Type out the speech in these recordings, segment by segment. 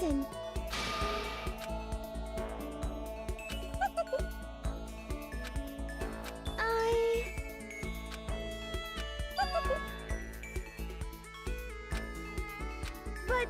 listen. But...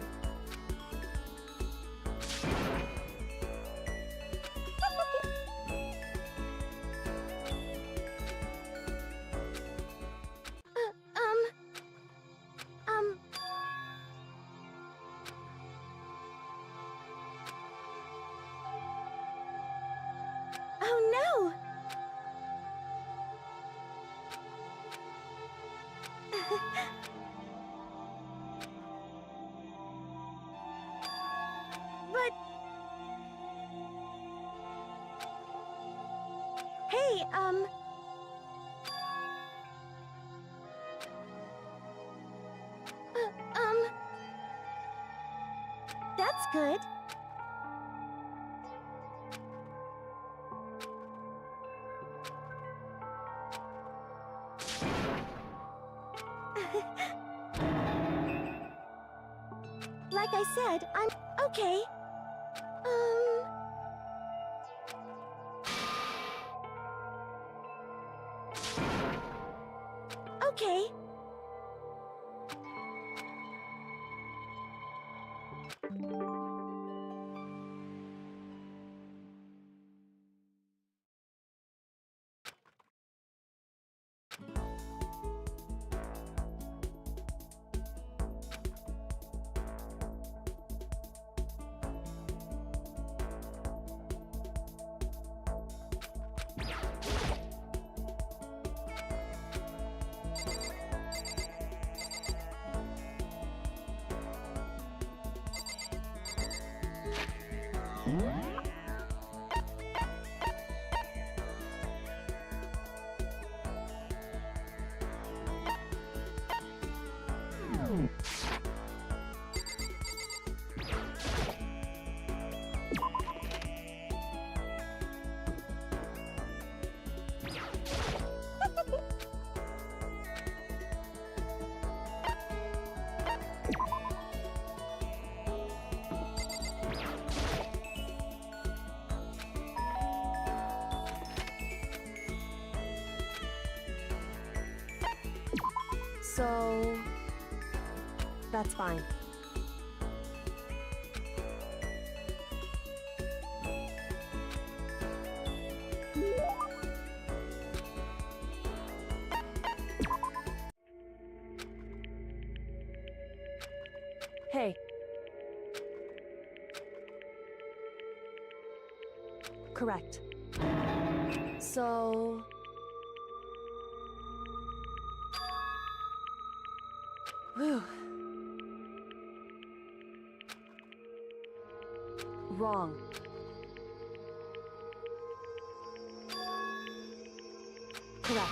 Oh no! But... Hey, that's good. Like I said, I'm okay. Okay. So... that's fine. Hey. Correct. So... Whew. Wrong. Correct.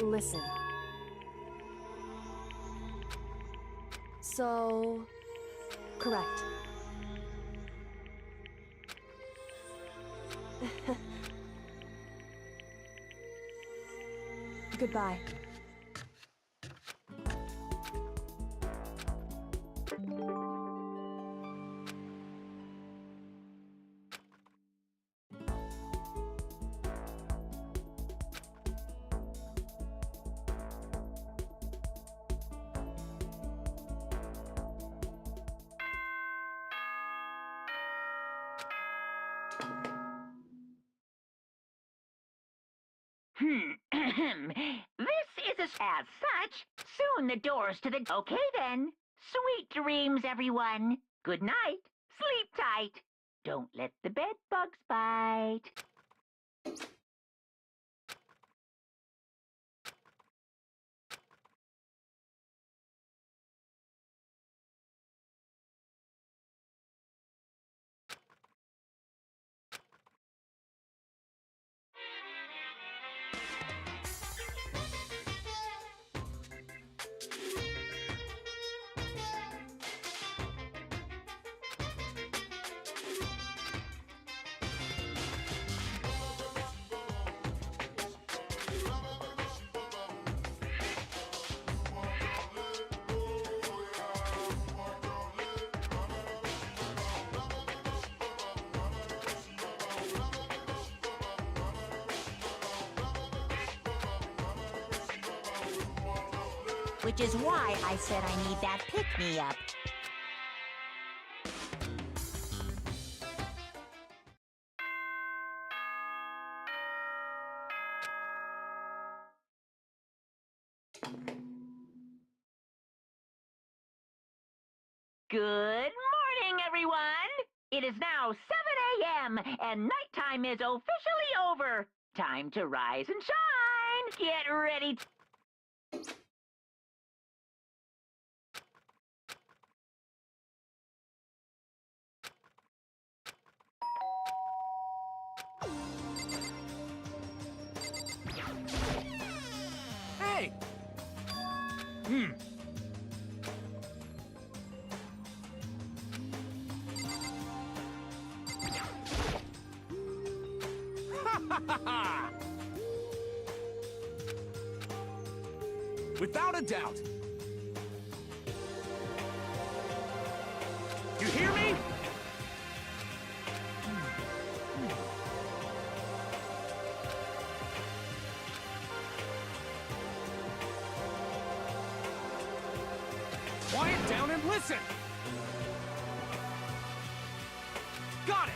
Listen. So... correct. Goodbye. This is as such. Soon the doors to the... Okay then. Sweet dreams, everyone. Good night. Sleep tight. Don't let the bed bugs bite. Which is why I said I need that pick-me-up. Good morning, everyone! It is now 7 a.m. and nighttime is officially over. Time to rise and shine! Get ready Hey! Without a doubt. You hear me? Quiet down and listen. Got it.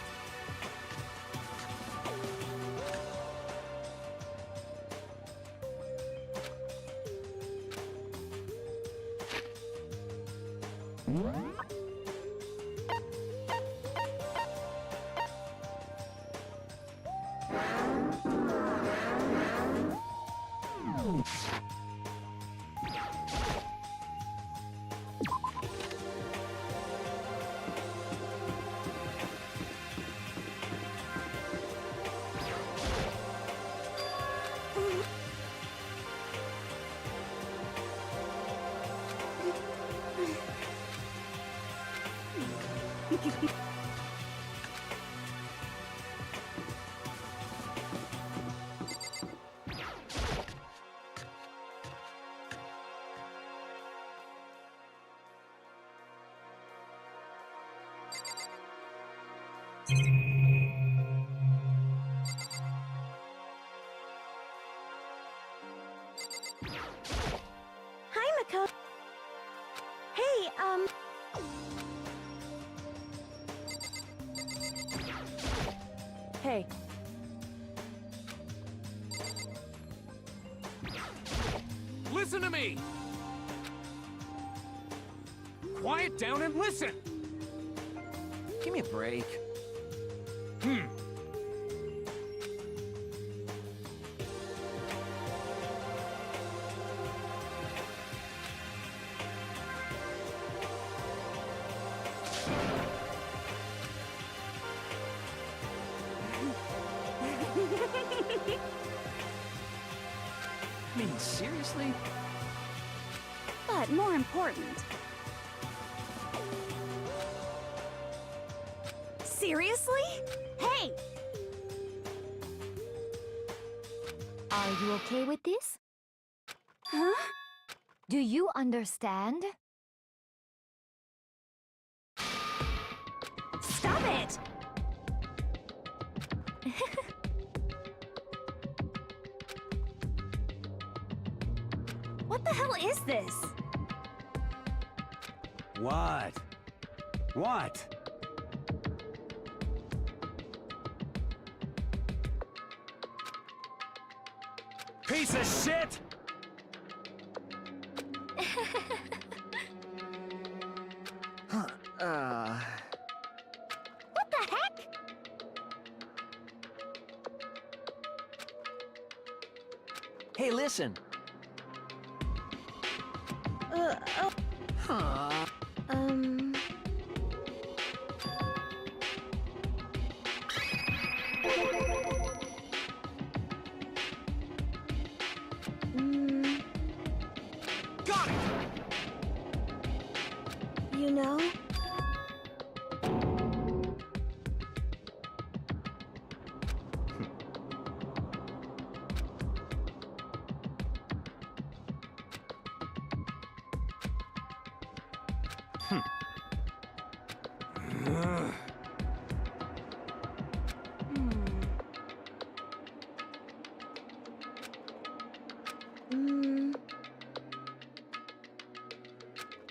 Hi, Mako. Hey, Hey. Listen to me! Quiet down and listen! Give me a break. I mean, seriously? But more important. Seriously? Hey! Are you okay with this? Huh? Do you understand? Stop it! What the hell is this? What? What? Piece of shit! What the heck? Hey, listen. Huh. Got it! You know?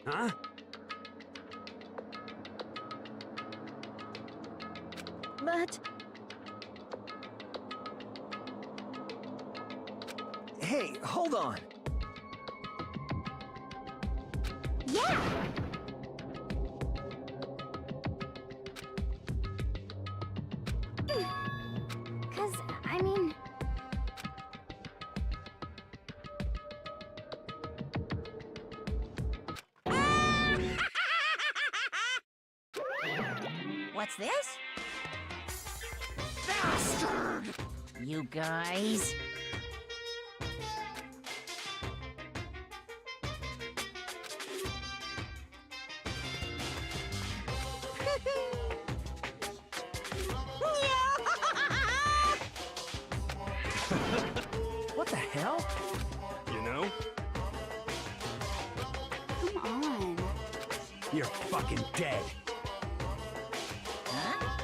Huh? But Hey, hold on. yeah! Cause, I mean... What's this? Bastard! You guys. What the hell? You know? Come on. You're fucking dead. Huh?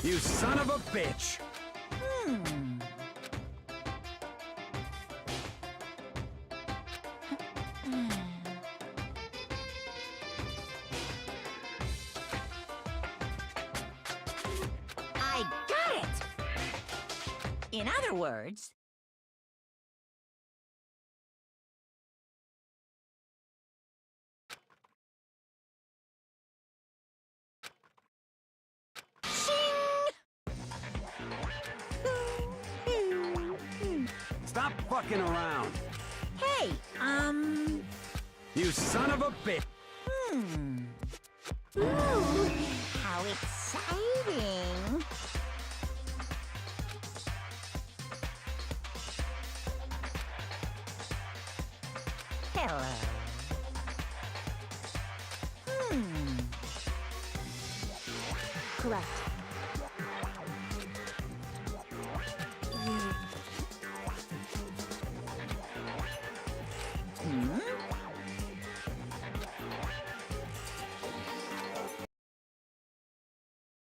You son of a bitch! I got it! In other words... Stop fucking around! Hey, You son of a bitch! Ooh, how exciting! Hello. Correct.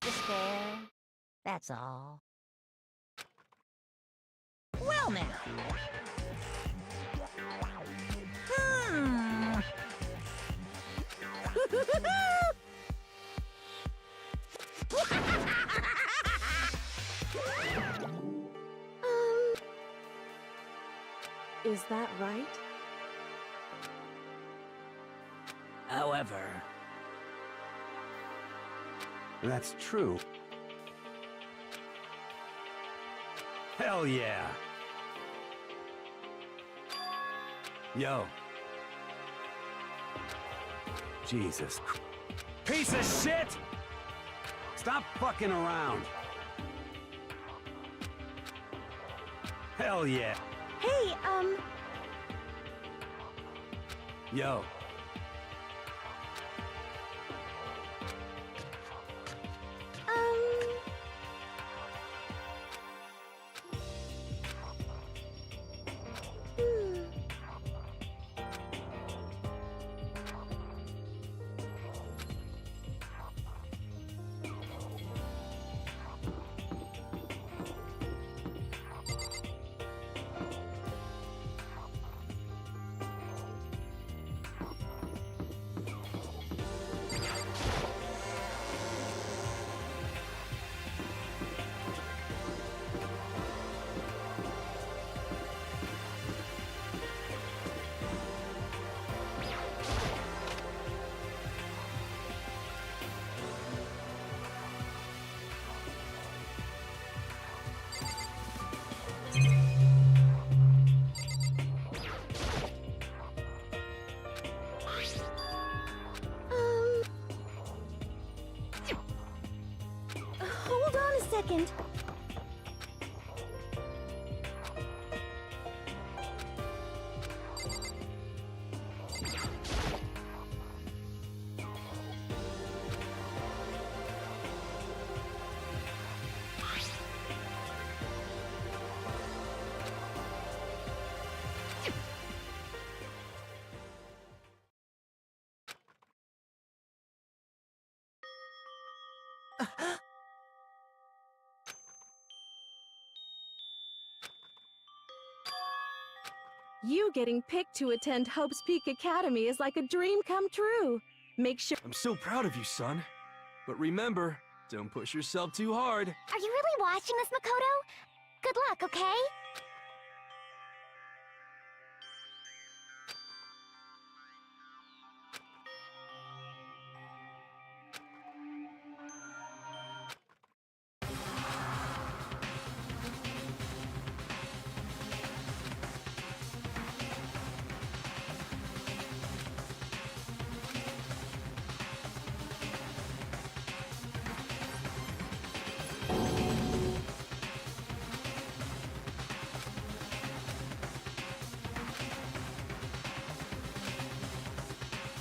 Despair. That's all. Well now. Is that right? However... That's true. Hell yeah! Yo. Jesus Christ. Piece of shit! Stop fucking around. Hell yeah. Hey, Yo. hold on a second. You getting picked to attend Hope's Peak Academy is like a dream come true. Make sure— I'm so proud of you, son. But remember, don't push yourself too hard. Are you really watching this, Makoto? Good luck, okay?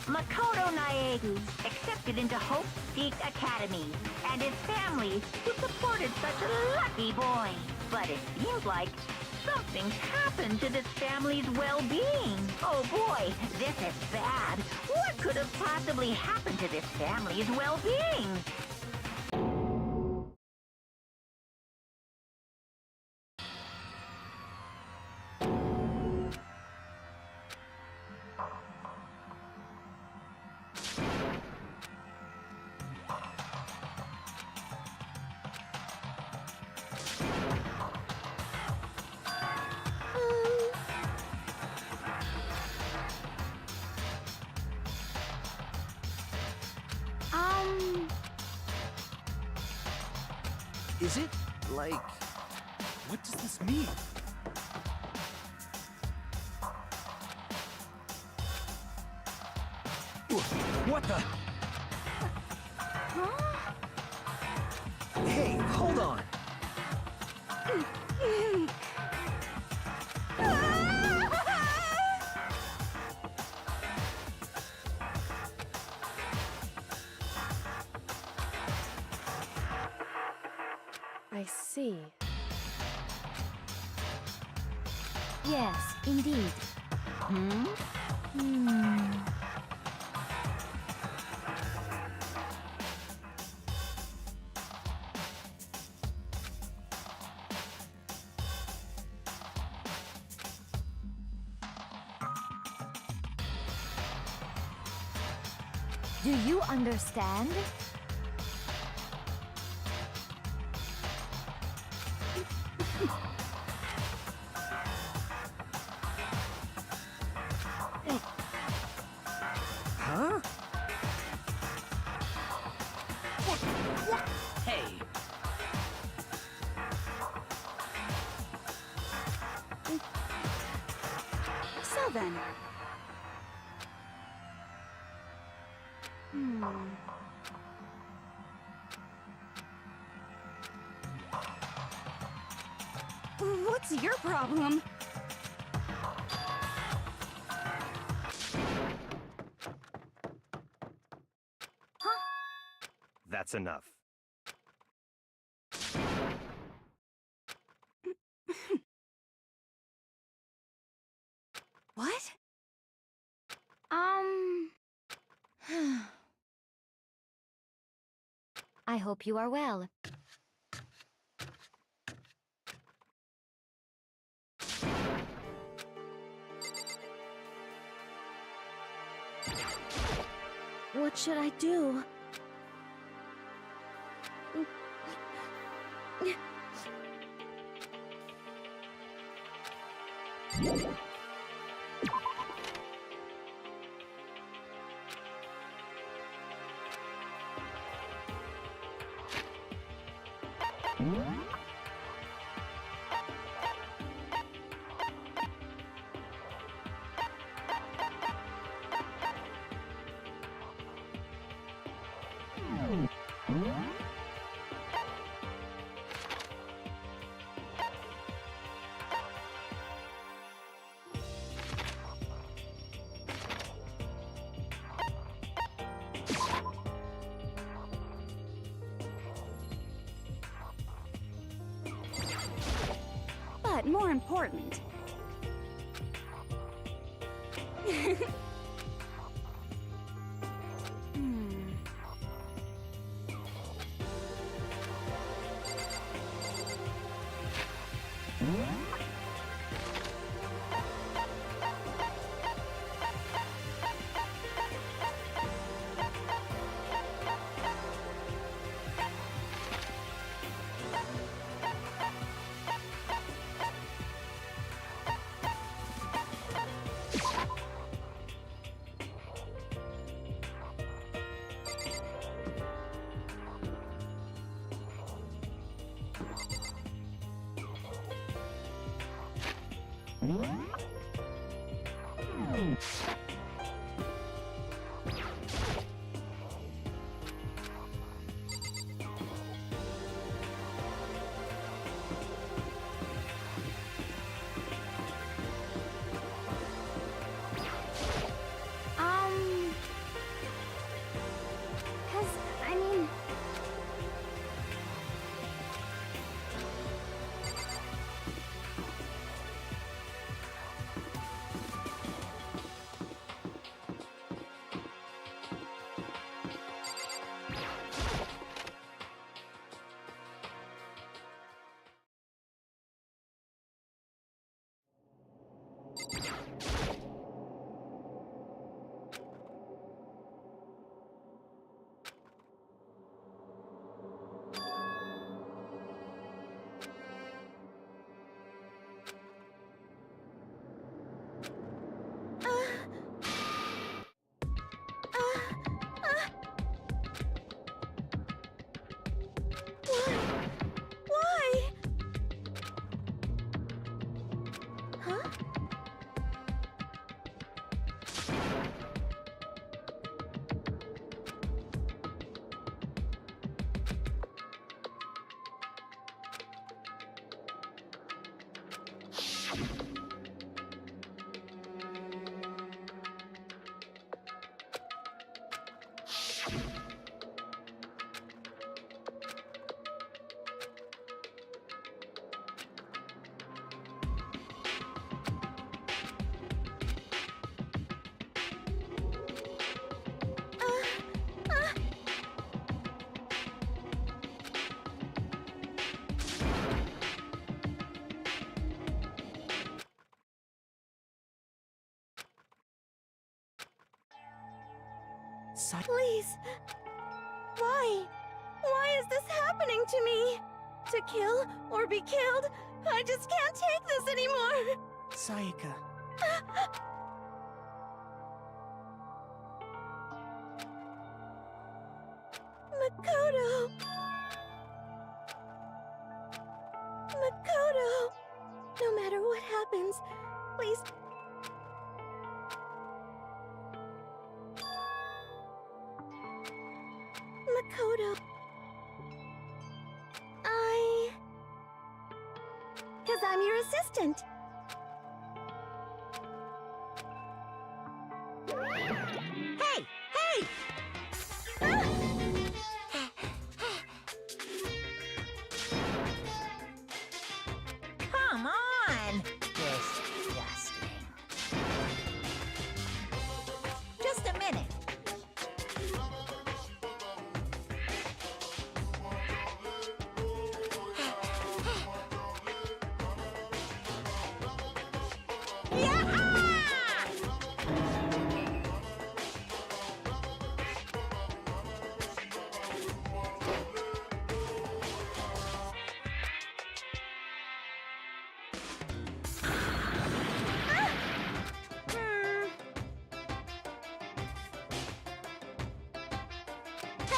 Makoto Naegu accepted into Hope Peak Academy, and his family who supported such a lucky boy. But it seems like something's happened to this family's well-being. Oh boy, this is bad. What could have possibly happened to this family's well-being? Is it, like... What does this mean? What the? Hey, hold on! I see. Yes, indeed. Do you understand? Huh? Hey! So then. What's your problem? That's enough. What? I hope you are well. What should I do? But more important. I mean... Why? Huh? Please. Why? Why is this happening to me? To kill or be killed? I just can't take this anymore. Sayaka. Makoto. Makoto. No matter what happens, please. Makoto. Because I'm your assistant. Hey! Hey! Come on! Disgusting. Just a minute.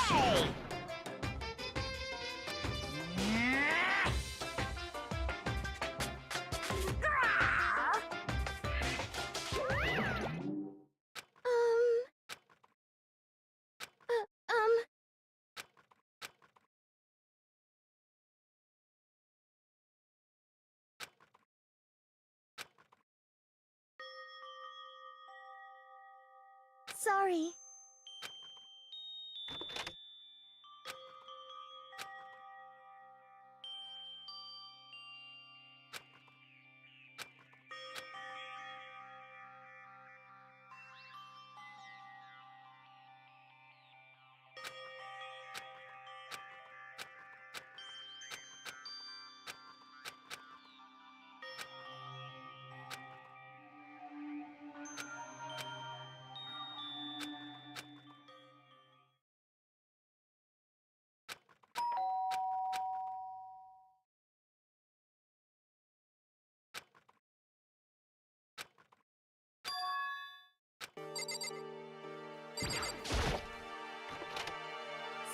Hey! Sorry.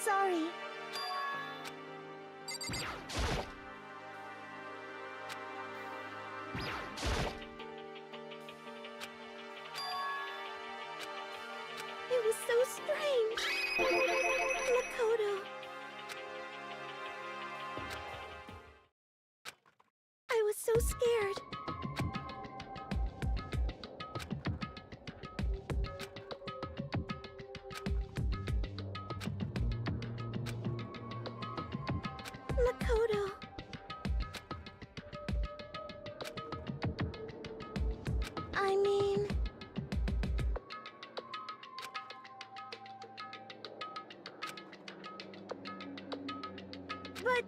Sorry. so scared. Makoto. I mean... But...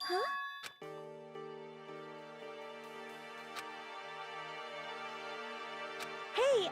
Huh? Hey,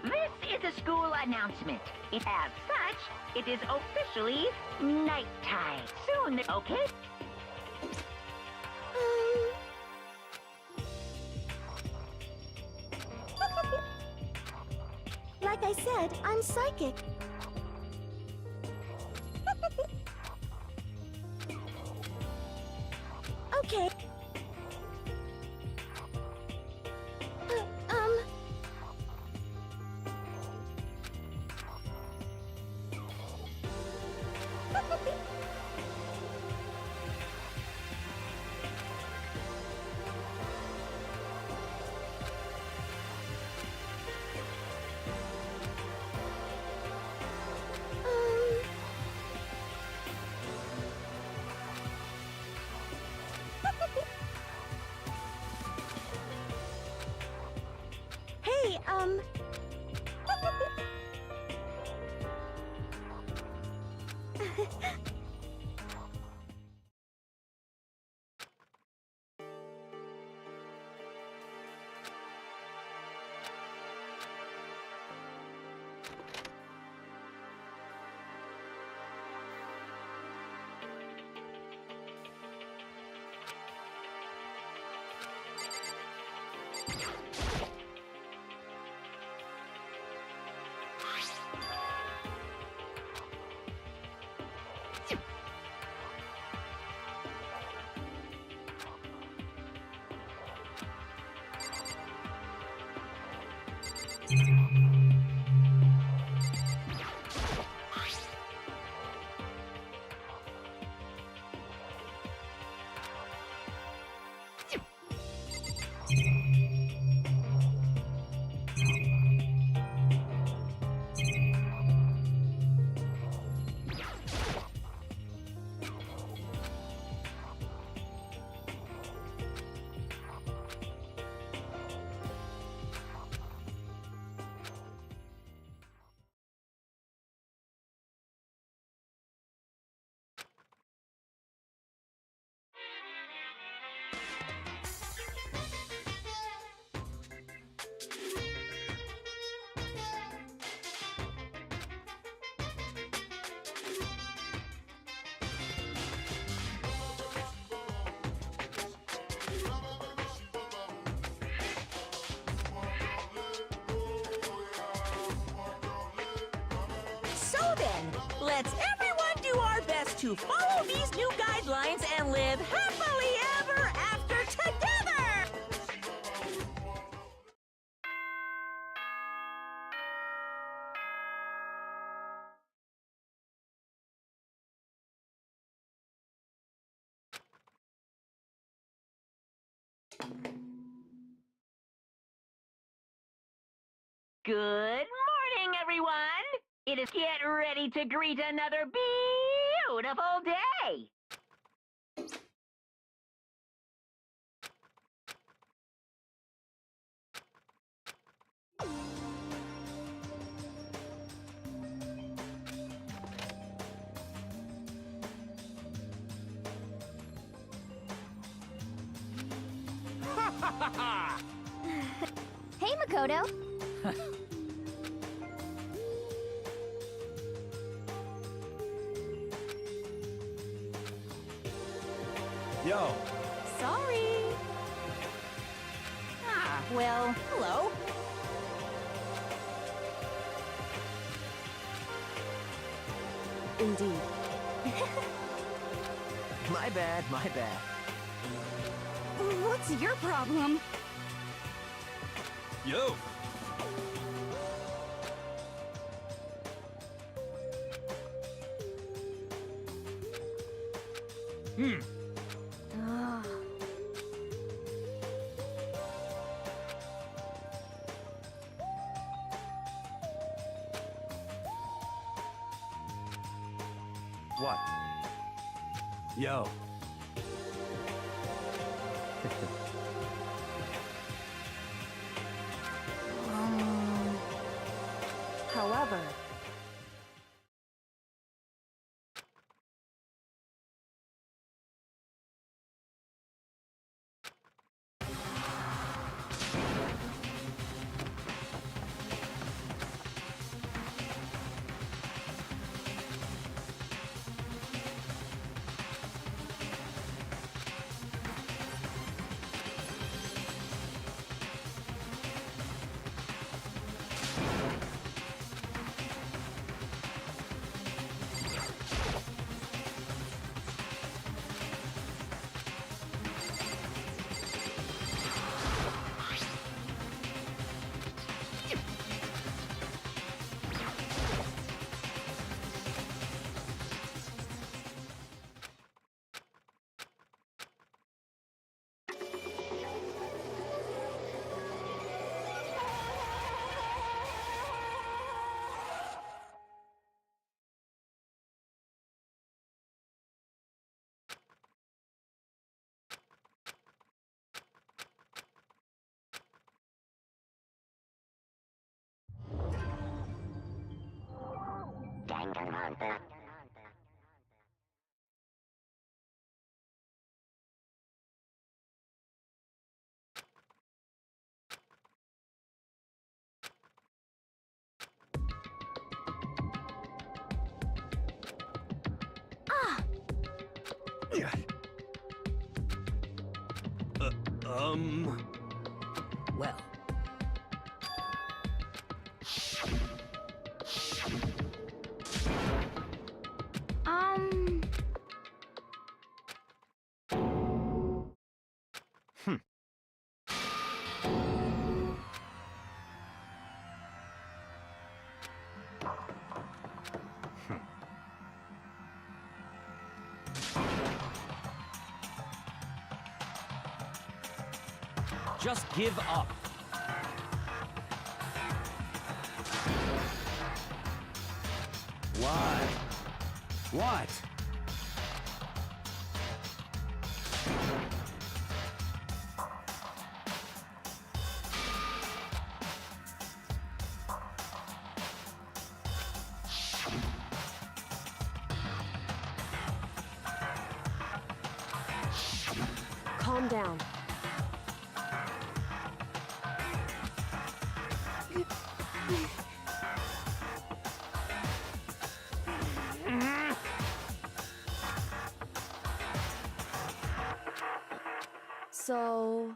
This is a school announcement. As such, it is officially nighttime. Soon, okay? Like I said, I'm psychic. Okay. Hey, So then, let's everyone do our best to follow these new guidelines and live happily ever after together! Good morning, everyone! It is get ready to greet another beautiful day! Hey, Makoto. Yo. Sorry. Ah, well, hello. Indeed. My bad, my bad. What's your problem? Yo. Ah. What? Yo. However, Danganronpa. Yeah. Well, Just give up. what? What? calm down. So...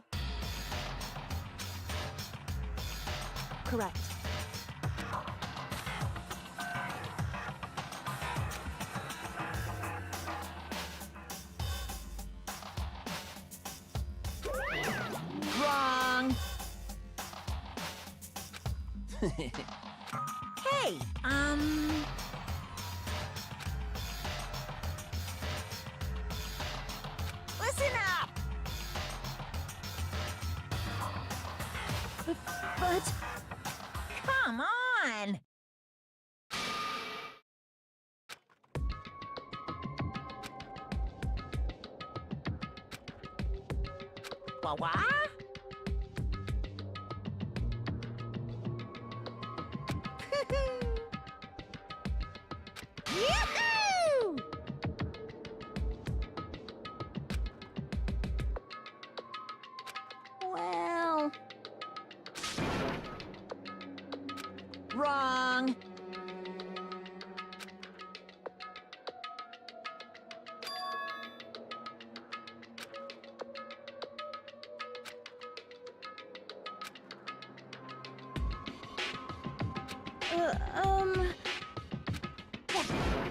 correct. Wrong. Hey, listen up. But... Come on. What? Yoo-hoo! Well... Wrong.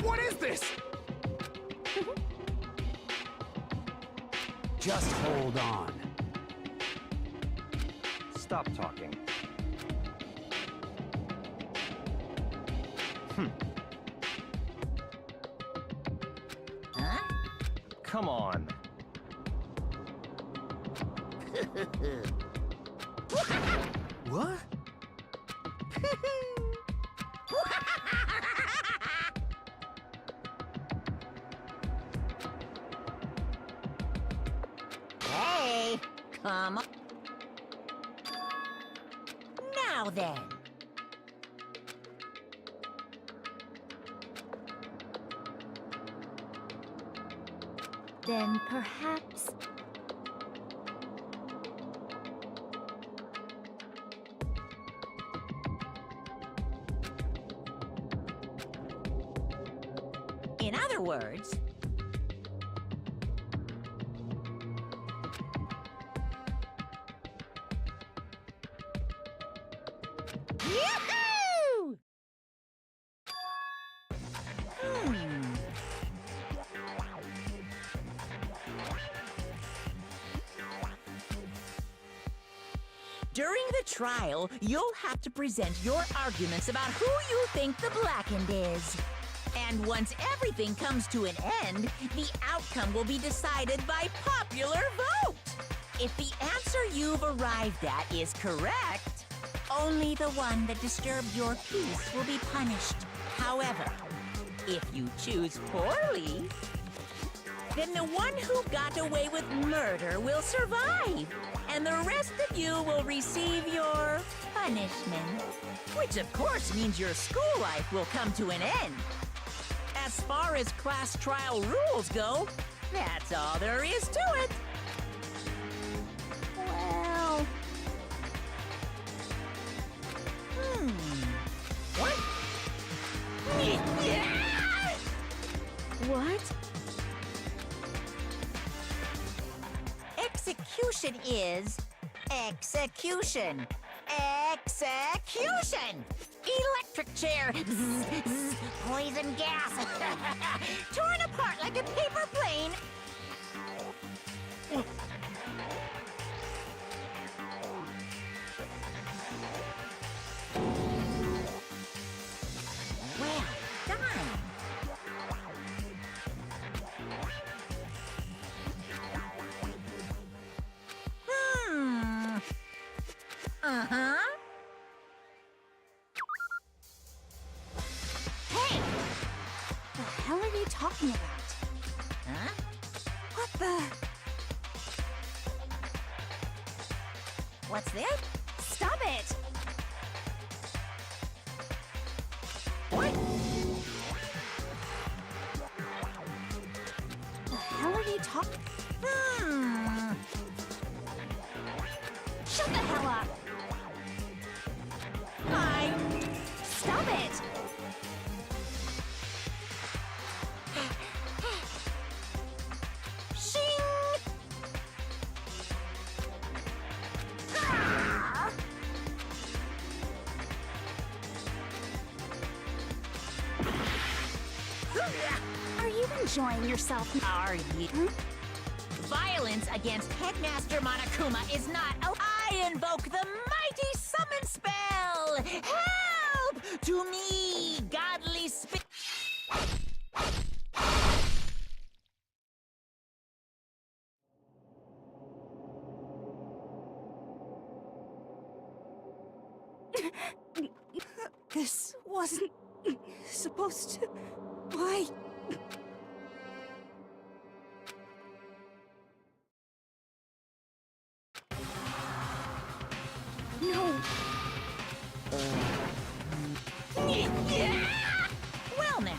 What is this? Just hold on. Stop talking. Huh? Come on. What? Hey, come on. Now then. Then perhaps... In other words, Yahoo! During the trial, you'll have to present your arguments about who you think the blackened is. And once everything comes to an end, the outcome will be decided by popular vote. If the answer you've arrived at is correct, only the one that disturbed your peace will be punished. However, if you choose poorly, then the one who got away with murder will survive, and the rest of you will receive your punishment. Which of course means your school life will come to an end. As far as class trial rules go, that's all there is to it. Well... What? What? Execution is... execution. Execution! Electric chair. Poison gas. Torn apart like a paper plane. Well done. Uh-huh. Hey! The hell are you talking about? Huh? What the... What's this? Stop it! What? The hell are you talking... Shut the hell up! Stop it! Shing! Ah! Are you enjoying yourself? Are you? Violence against Headmaster Monokuma is not... I invoke the mighty summon spell! Help! To me, godly spirit... This wasn't supposed to... Why? No. Well now.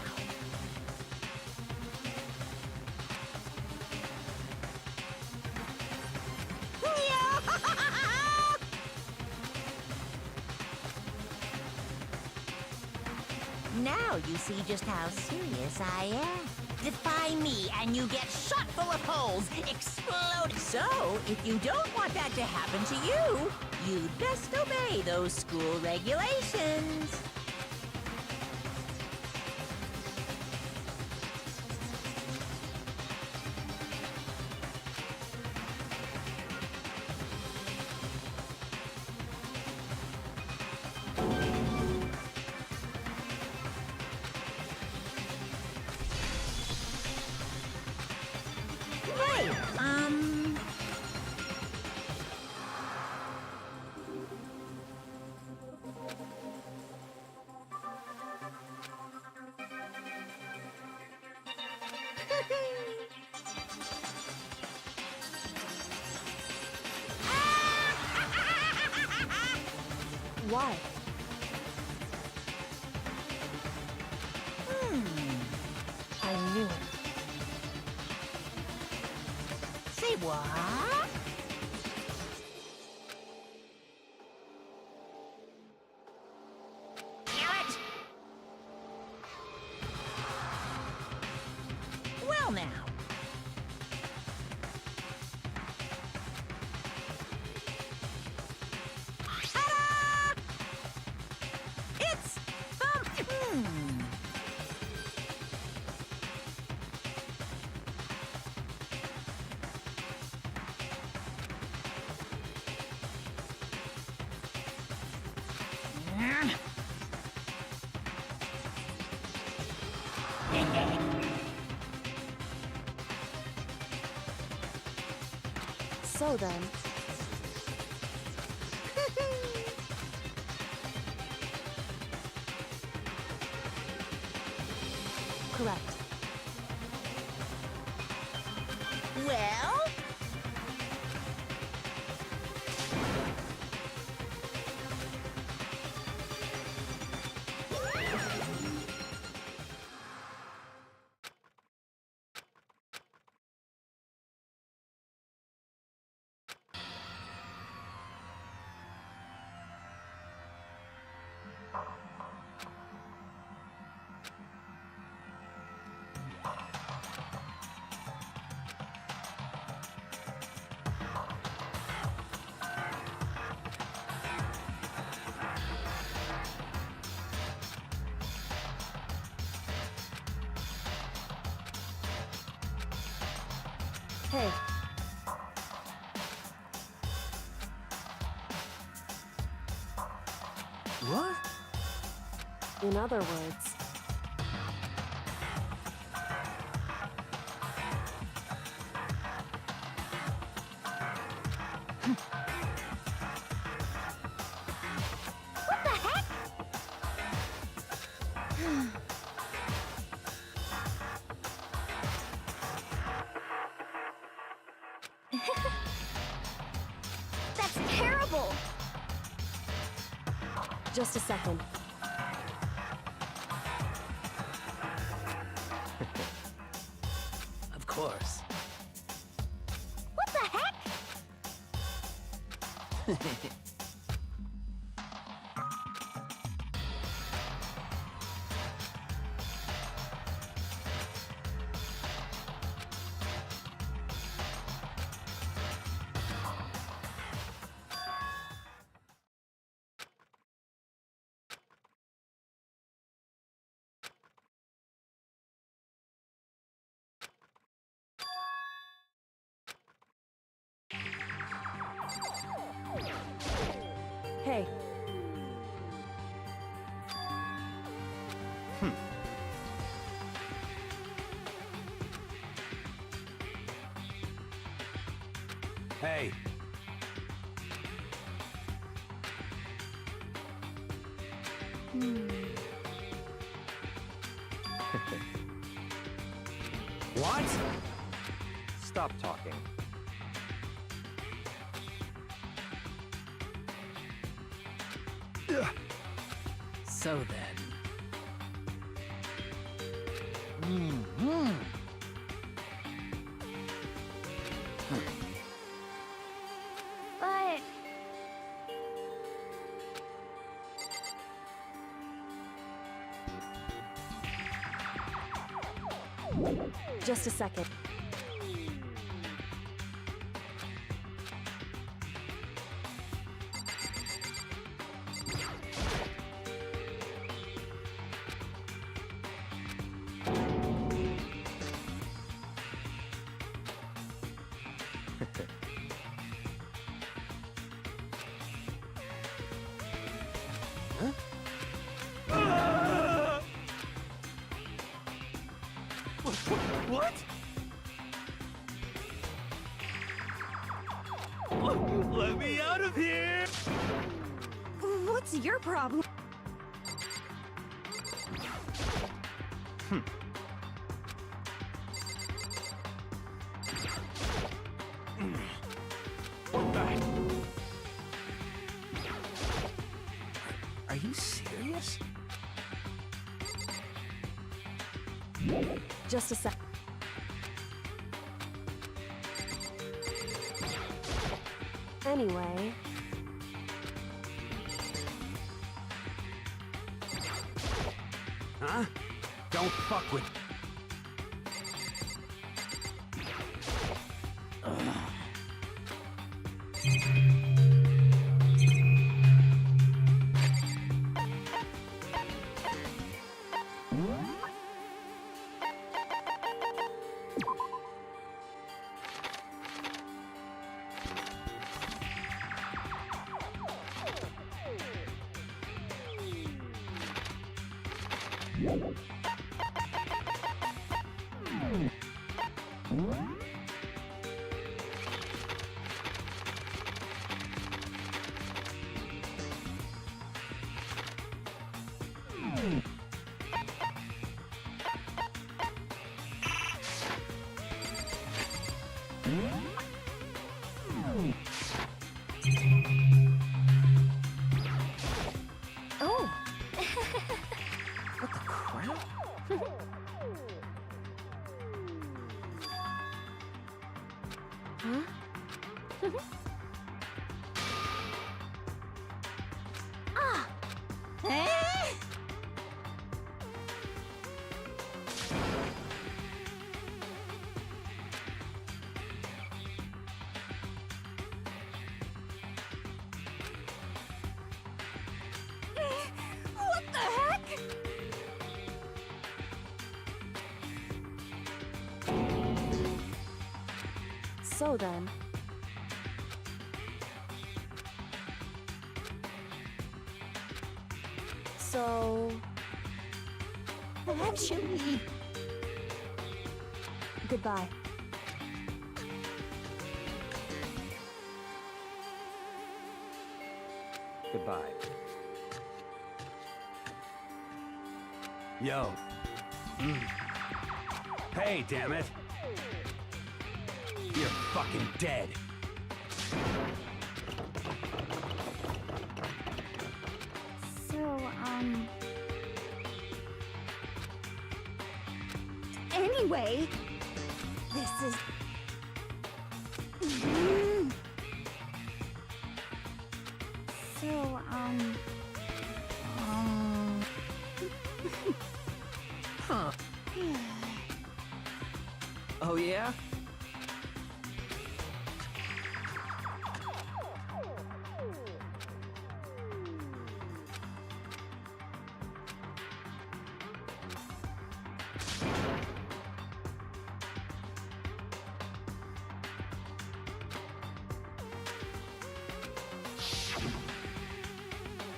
Now you see just how serious I am. Defy me and you get shot full of holes, explode. So, if you don't want that to happen to you, you'd best obey those school regulations. Why? I knew it. Say what? Damn it! Well now. Ta-da! It's So then. Correct. well. Hey. What? In other words. What the heck? That's terrible! Just a second. Of course. What the heck? Hey. Hey. What? Stop talking. So then. But... Just a second. What? Let me out of here! What's your problem? Just a sec. Anyway... Huh? Don't fuck with... Oh, What the crap? Huh? eh? What the heck? So then... So... Actually, Goodbye. Goodbye. Yo. Hey, damn it. You're fucking dead. so, anyway, this is... So, Huh. Oh, yeah?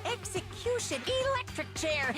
Execution electric chair.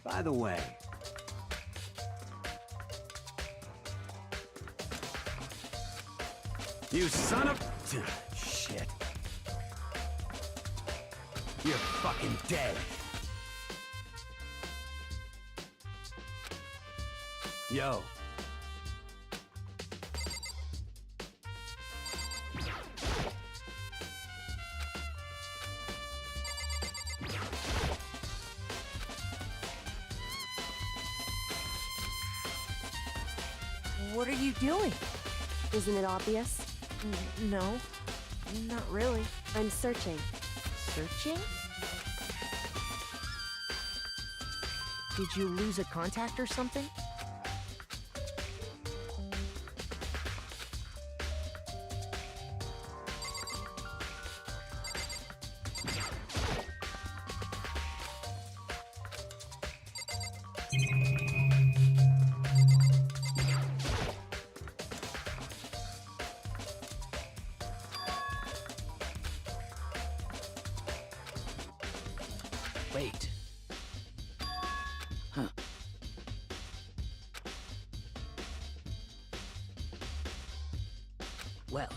By the way, you son of... Shit. You're fucking dead. Yo. What are you doing? Isn't it obvious? No, not really. I'm searching. Searching? Did you lose a contact or something? Wait. Huh. Well.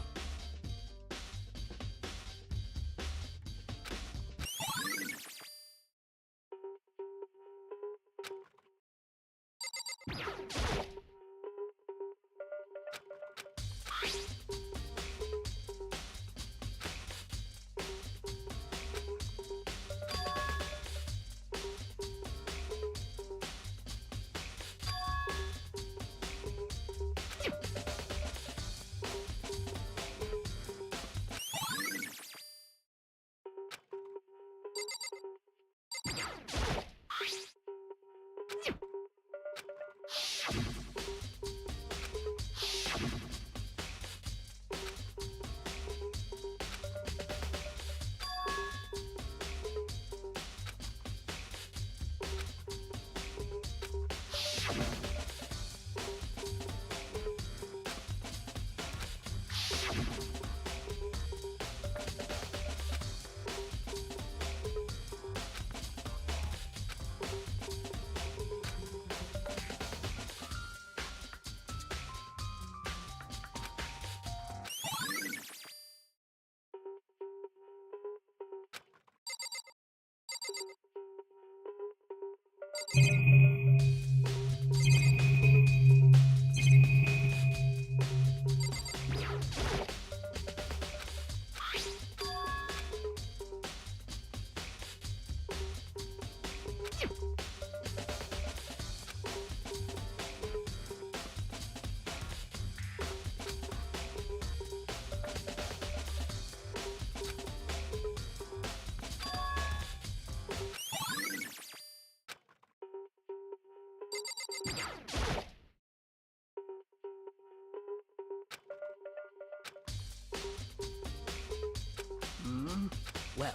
Well.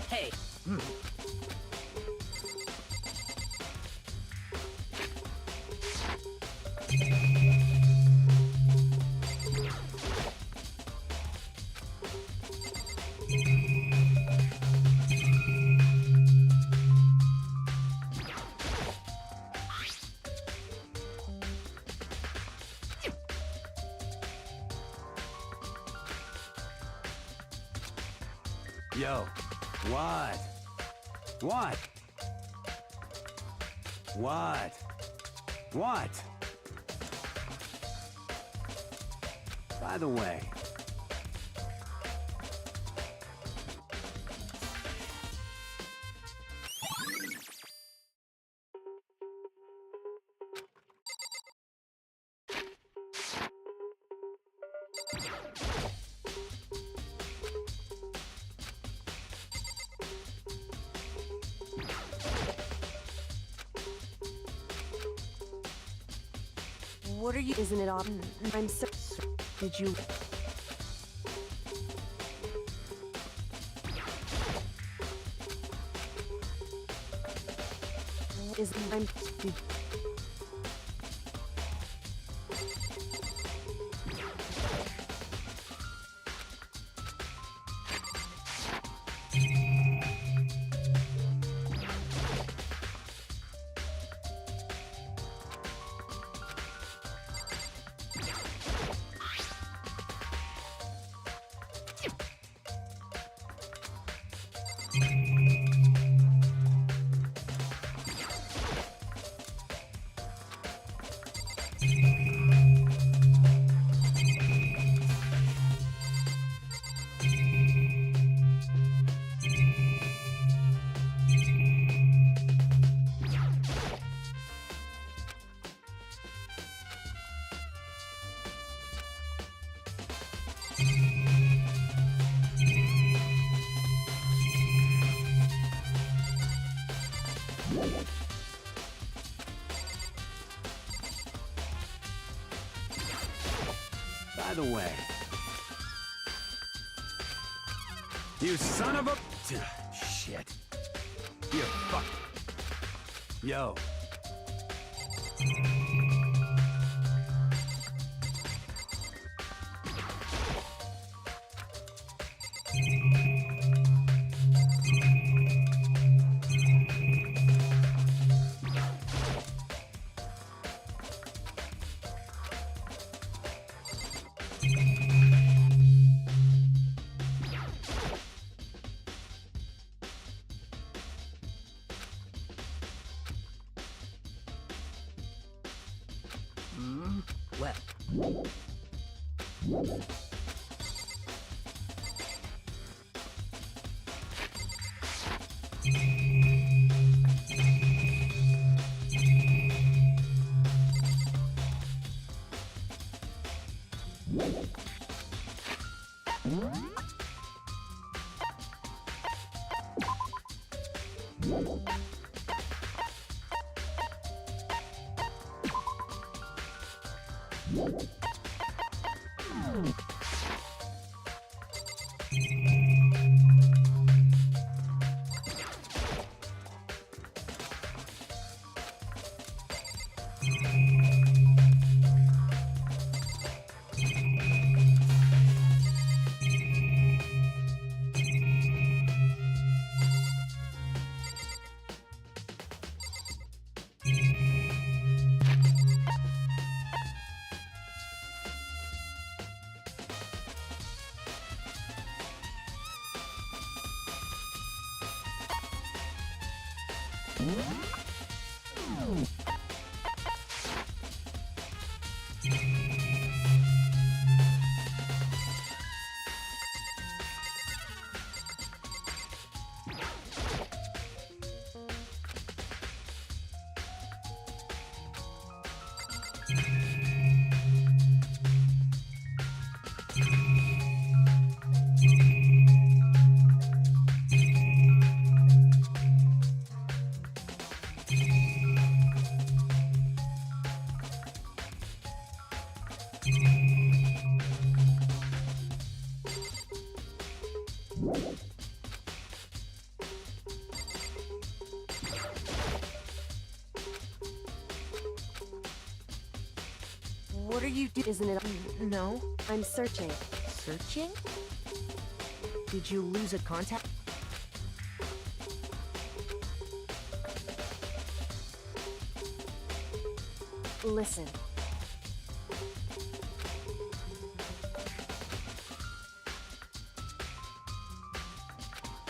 Hey. Yo. What? What? What? What? By the way. What are you? Isn't it obvious? I'm so. Did you? I'm. Did, By the way, you son of a... Shit. You fuck... Yo. Well. What are you doing? Isn't it? No. I'm searching. Searching? Did you lose a contact? Listen.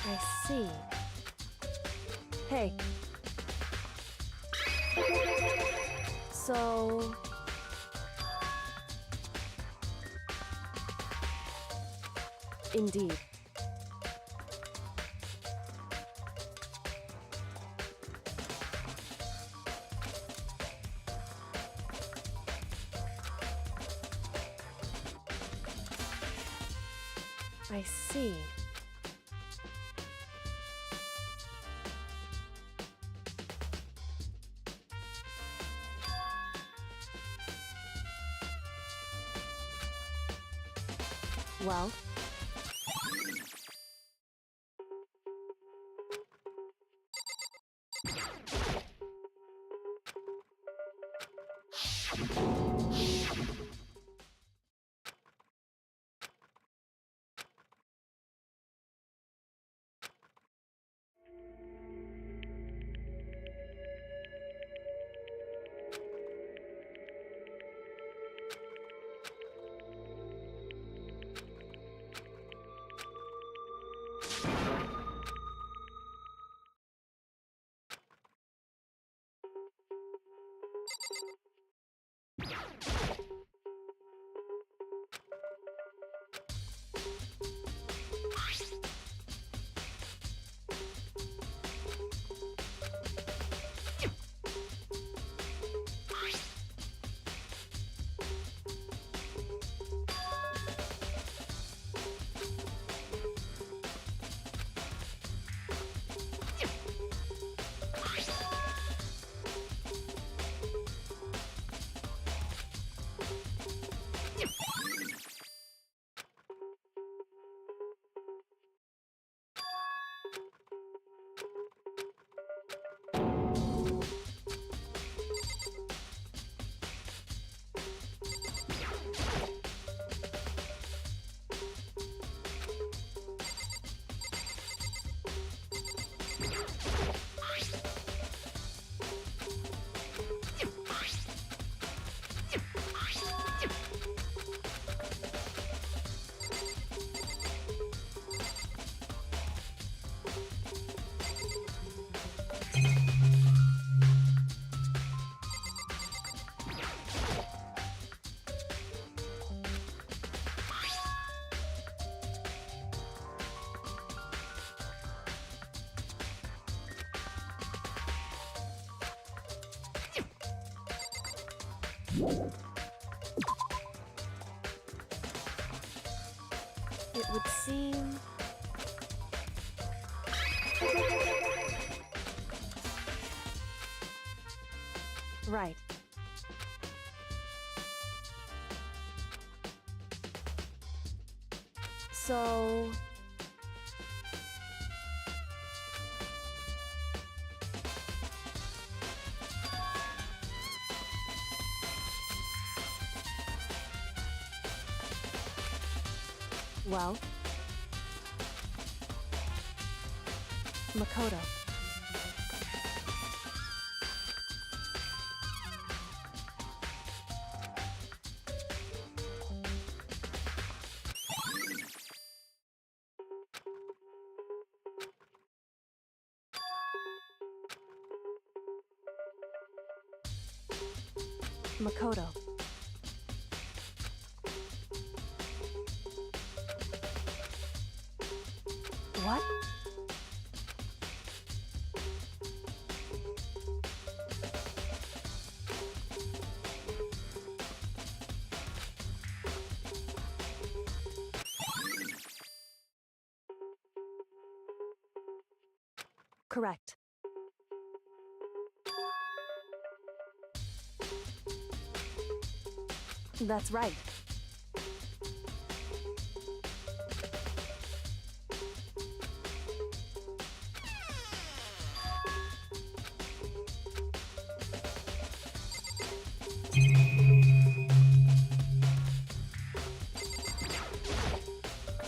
I see. Hey. So... Indeed. I see. Well... It would seem... Right. So... Well... Makoto. Makoto. What? Correct. That's right.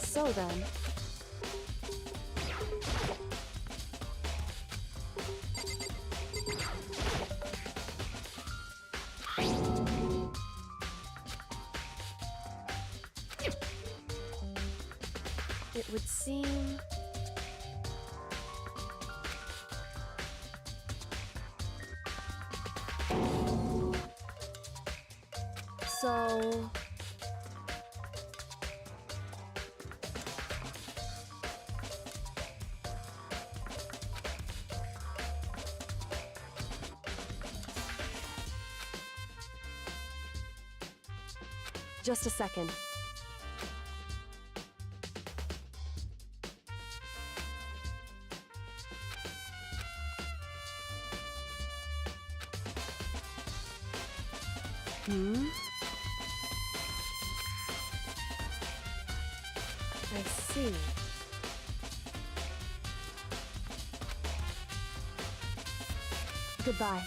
So then... It would seem... So... Just a second. I see. Goodbye.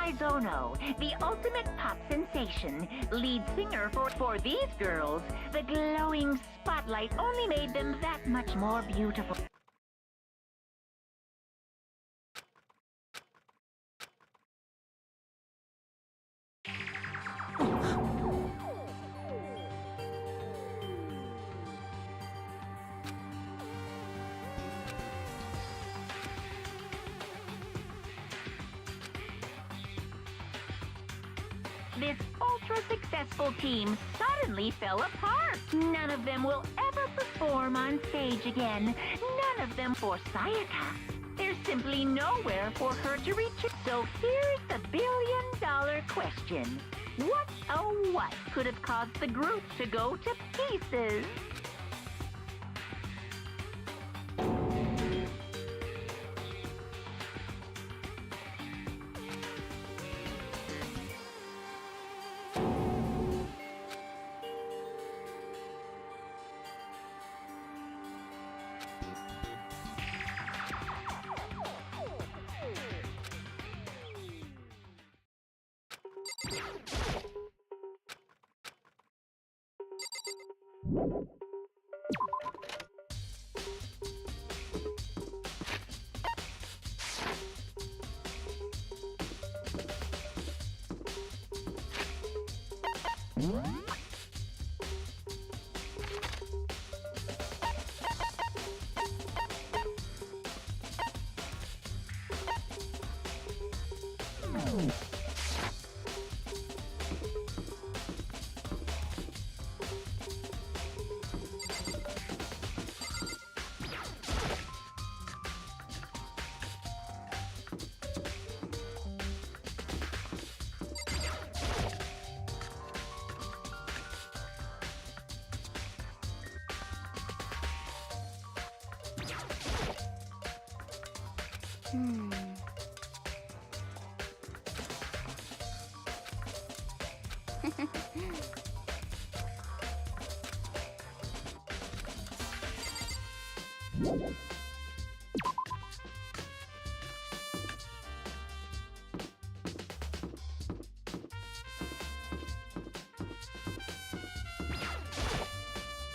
Mizono, the ultimate pop sensation, lead singer for these girls. The glowing spotlight only made them that much more beautiful. This ultra-successful team suddenly fell apart. None of them will ever perform on stage again. None of them for Sayaka. There's simply nowhere for her to reach. So here's the billion-dollar question. What, oh what, could have caused the group to go to pieces?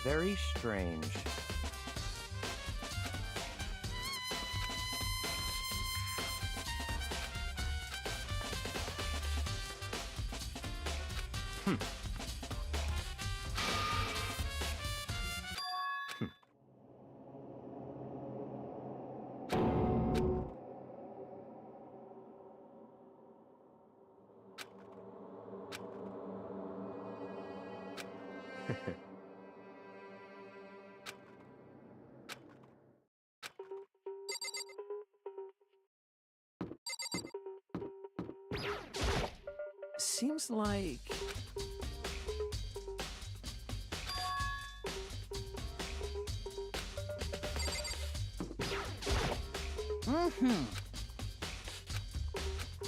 Very strange. Seems like...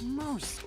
Most.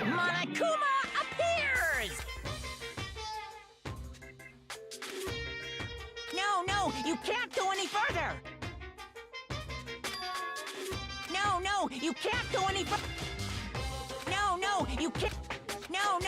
Monokuma appears! No, you can't go any further! No, you can't go any further! No, you can't... No!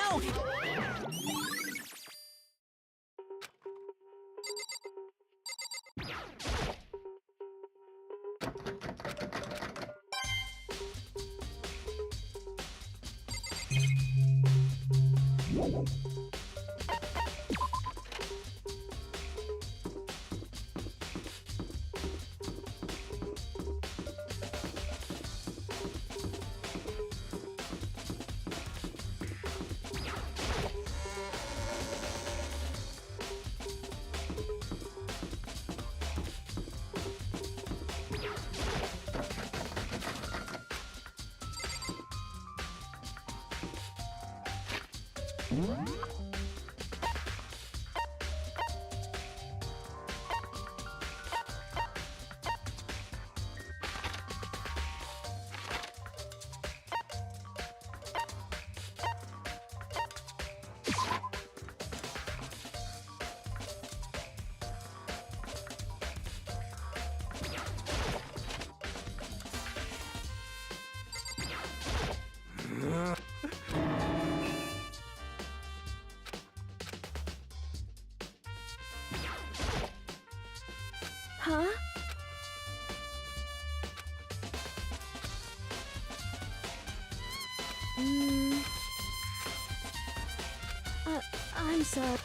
Huh? I'm sorry.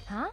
Huh?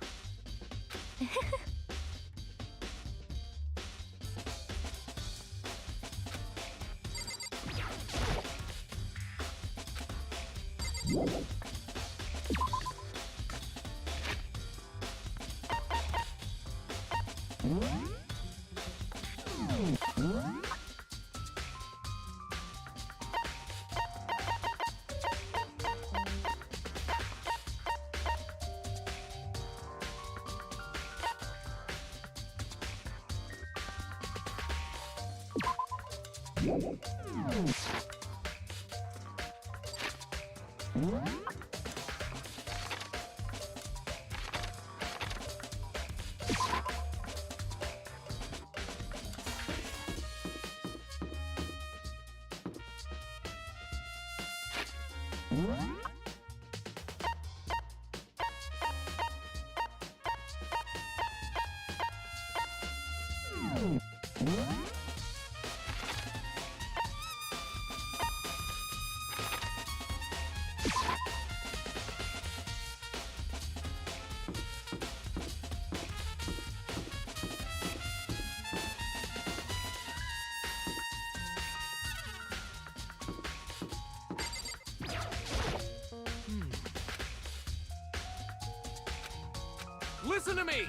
Listen to me!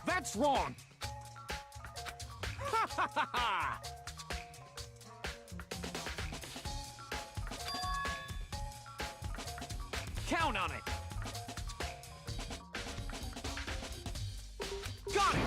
That's wrong! Ha ha ha ha! Count on it! Got it!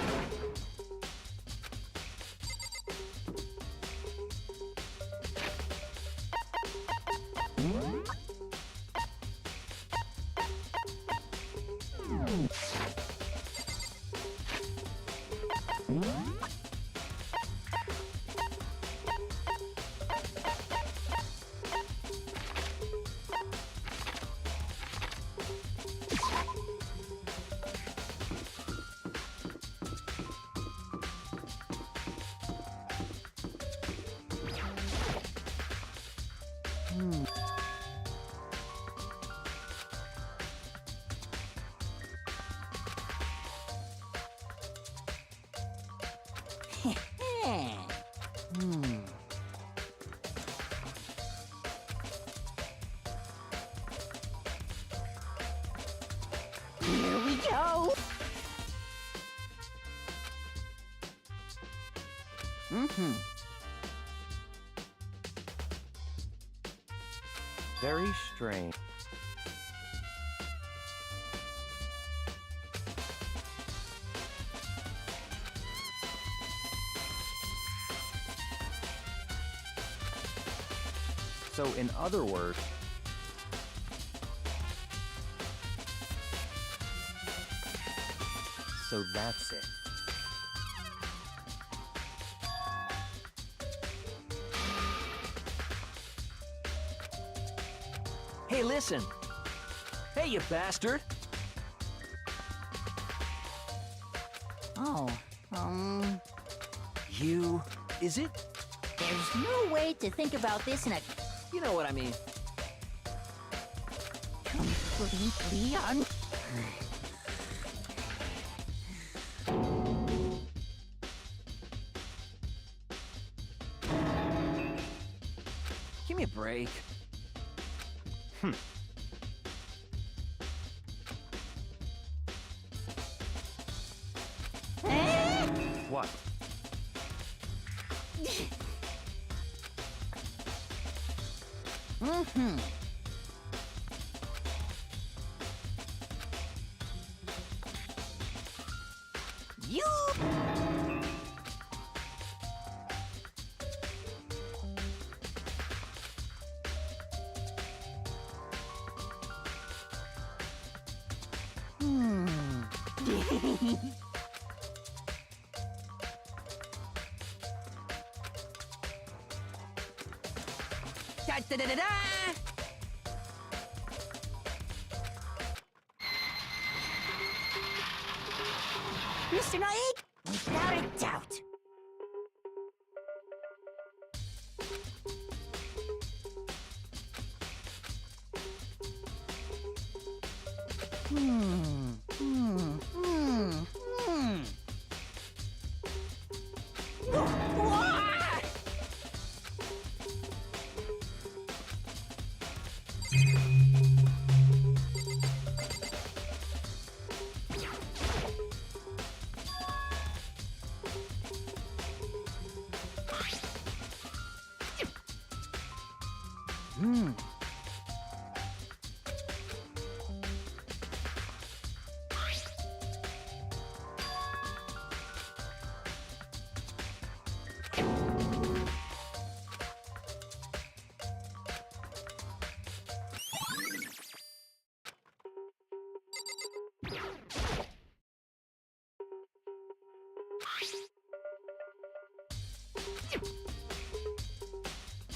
Here we go. Very strange. So, in other words, so that's it. Hey, listen. Hey, you bastard. Oh, You... Is it? there's no way to think about this in a You know what I mean. completely Give me a break. What? Mm-hmm. You... Da-da-da-da-da! Mr. Naik, without a doubt.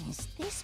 Is this...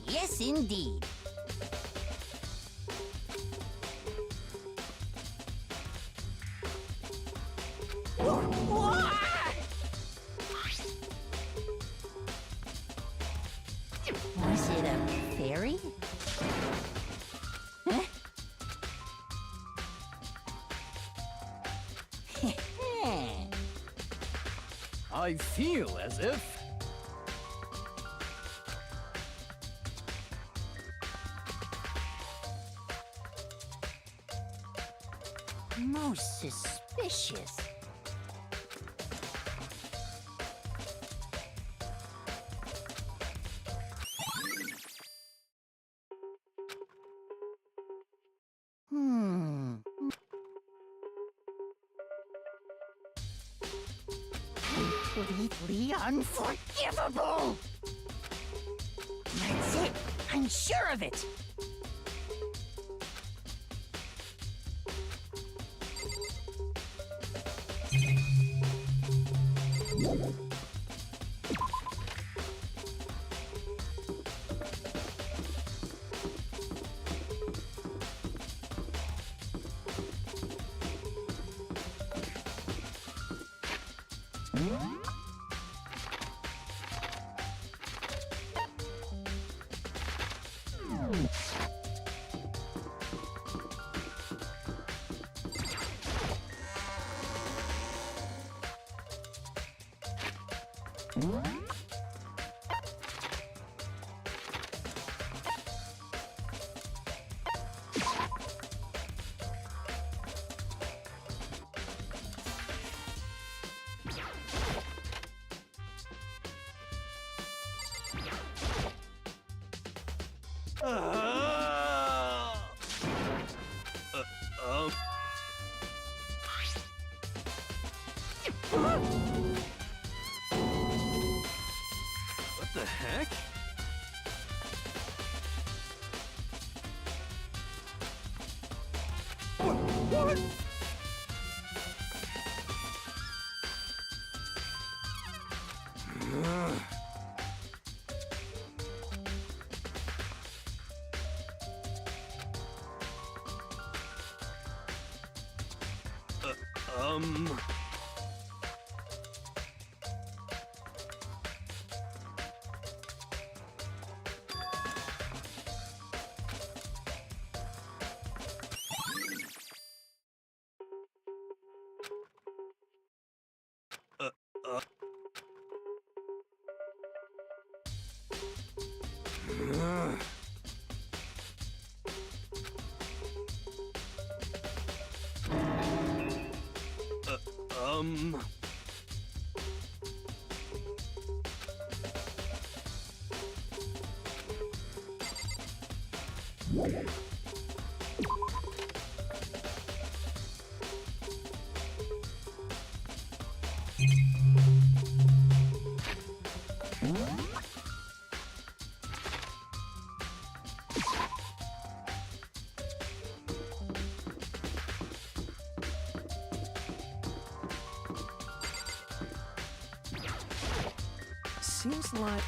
Yes, indeed. Was it a fairy? Huh? I feel as if... Most suspicious. Completely unforgivable! That's it! I'm sure of it! What the heck? What? Um... Seems like...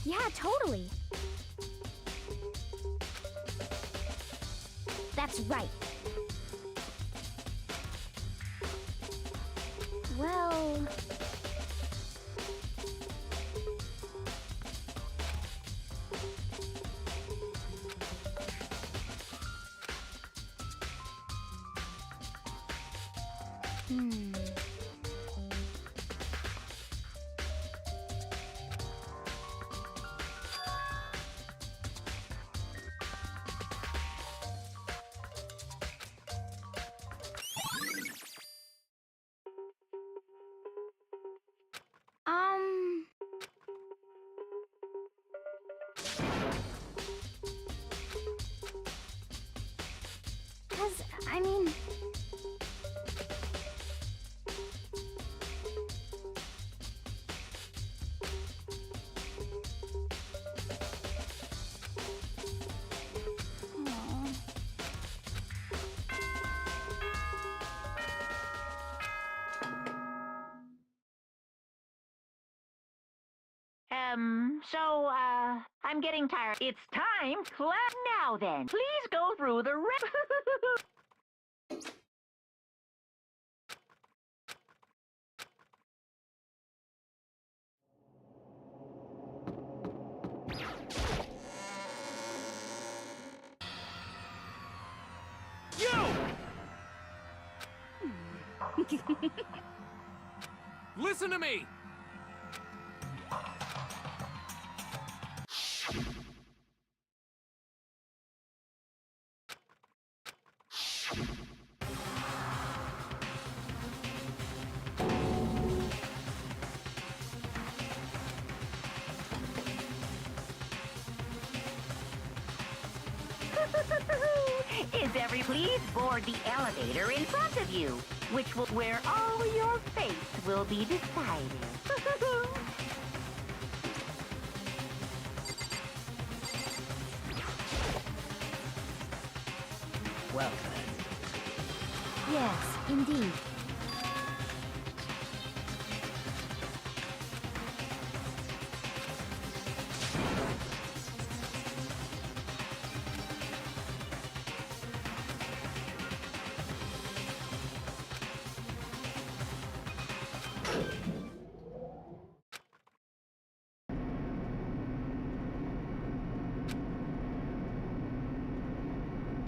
Yeah, totally. That's right. Well... Because, I mean... I'm getting tired. It's time, class. Now then, please go through the Listen to me! Please board the elevator in front of you, which will where all your fates will be decided. Well then. Yes, indeed.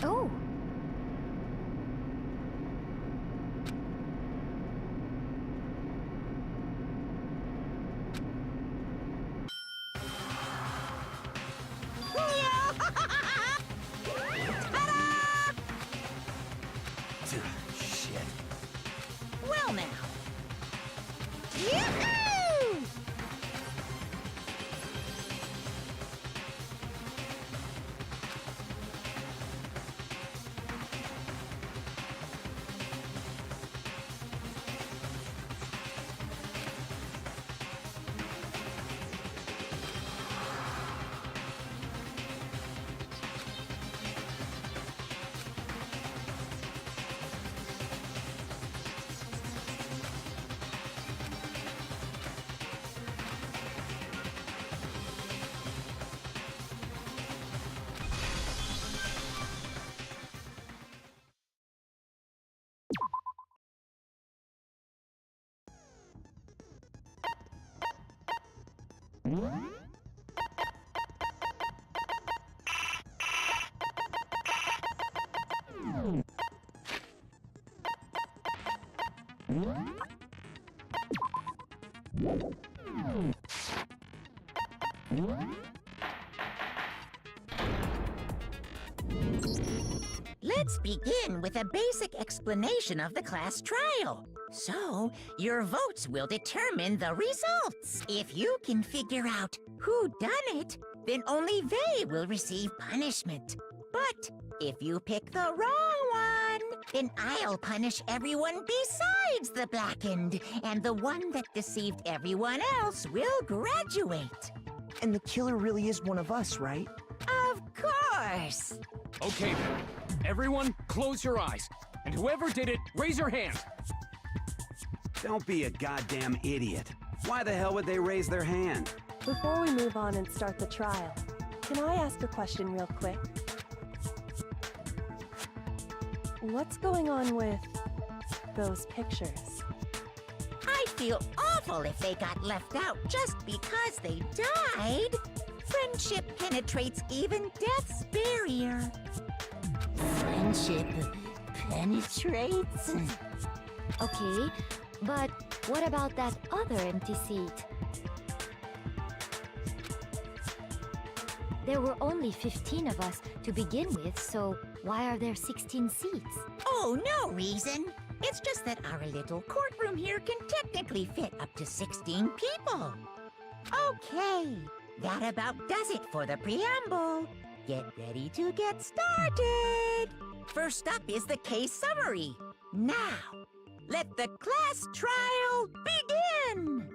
Oh! Shit. Well now. Yahoo! Let's begin with a basic explanation of the class trial. So, your votes will determine the results. If you can figure out who done it, then only they will receive punishment. But if you pick the wrong one, then I'll punish everyone besides the blackened, and the one that deceived everyone else will graduate. And the killer really is one of us, right? Of course! Okay then. Everyone, close your eyes. And whoever did it, raise your hand. Don't be a goddamn idiot. Why the hell would they raise their hand? Before we move on and start the trial, can I ask a question real quick? What's going on with those pictures? I feel awful if they got left out just because they died. Friendship penetrates even death's barrier. Friendship penetrates? Okay, but what about that other empty seat? There were only 15 of us to begin with, so why are there 16 seats? Oh, no reason. It's just that our little courtroom here can technically fit up to 16 people. Okay, that about does it for the preamble. Get ready to get started. First up is the case summary. Now, let the class trial begin.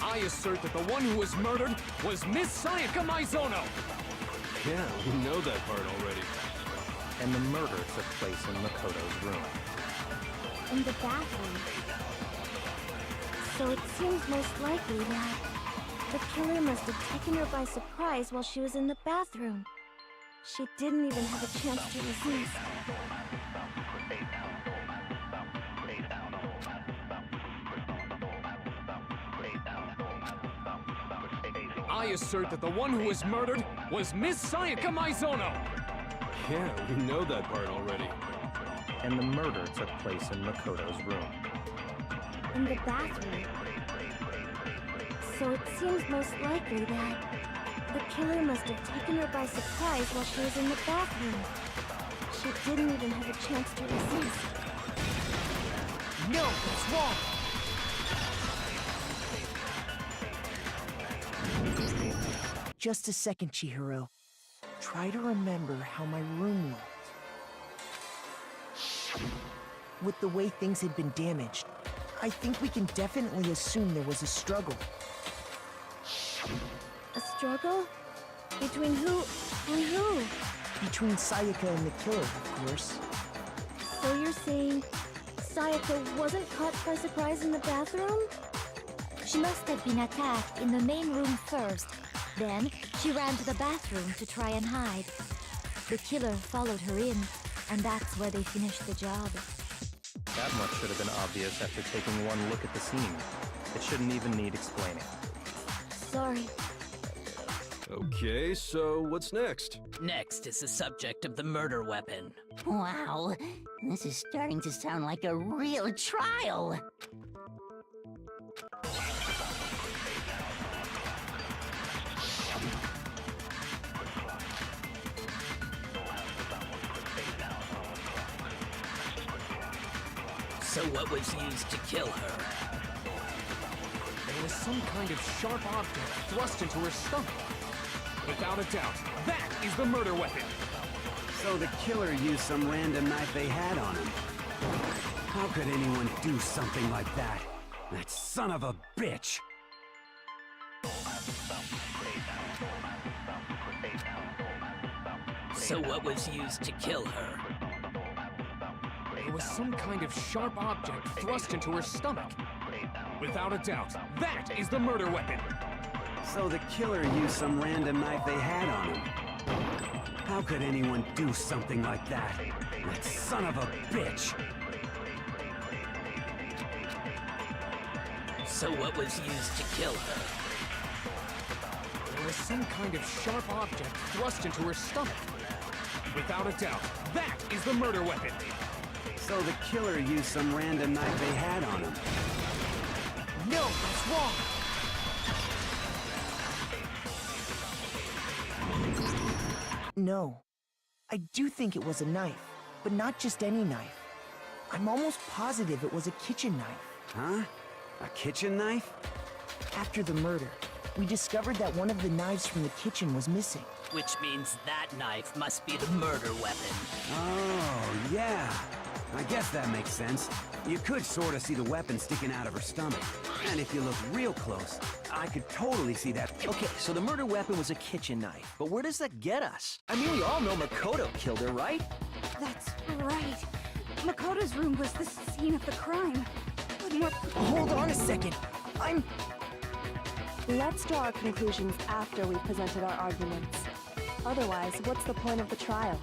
I assert that the one who was murdered was Miss Sayaka Maizono! Yeah, we know that part already. And the murder took place in Makoto's room. In the bathroom. So it seems most likely that The killer must have taken her by surprise while she was in the bathroom. She didn't even have a chance to resist. I assert that the one who was murdered was Miss Sayaka Maizono! Yeah, we know that part already. And the murder took place in Makoto's room. in the bathroom. So it seems most likely that the killer must have taken her by surprise while she was in the bathroom. She didn't even have a chance to resist. No, that's wrong! Just a second, Chihiro. Try to remember how my room looked. With the way things had been damaged, I think we can definitely assume there was a struggle. A struggle? Between who and who? Between Sayaka and the killer, of course. So you're saying Sayaka wasn't caught by surprise in the bathroom? She must have been attacked in the main room first. Then, she ran to the bathroom to try and hide. The killer followed her in, and that's where they finished the job. That much should have been obvious after taking one look at the scene. It shouldn't even need explaining. Sorry. Okay, so what's next? Next is the subject of the murder weapon. Wow, this is starting to sound like a real trial. So what was used to kill her? There was some kind of sharp object thrust into her stomach. Without a doubt, that is the murder weapon. So the killer used some random knife they had on him. How could anyone do something like that? That son of a bitch! So what was used to kill her? It was some kind of sharp object thrust into her stomach. Without a doubt, that is the murder weapon! So the killer used some random knife they had on him. How could anyone do something like that? That son of a bitch! So what was used to kill her? It was some kind of sharp object thrust into her stomach. Without a doubt, that is the murder weapon! So the killer used some random knife they had on him. No, that's wrong! No. I do think it was a knife, but not just any knife. I'm almost positive it was a kitchen knife. Huh? A kitchen knife? After the murder, we discovered that one of the knives from the kitchen was missing. Which means that knife must be the murder weapon. Oh, yeah. I guess that makes sense. You could sort of see the weapon sticking out of her stomach. And if you look real close, I could totally see that. Okay, so the murder weapon was a kitchen knife, but where does that get us? I mean, we all know Makoto killed her, right? That's right. Makoto's room was the scene of the crime. But more... Hold on a second. Let's draw our conclusions after we've presented our arguments. Otherwise, what's the point of the trial?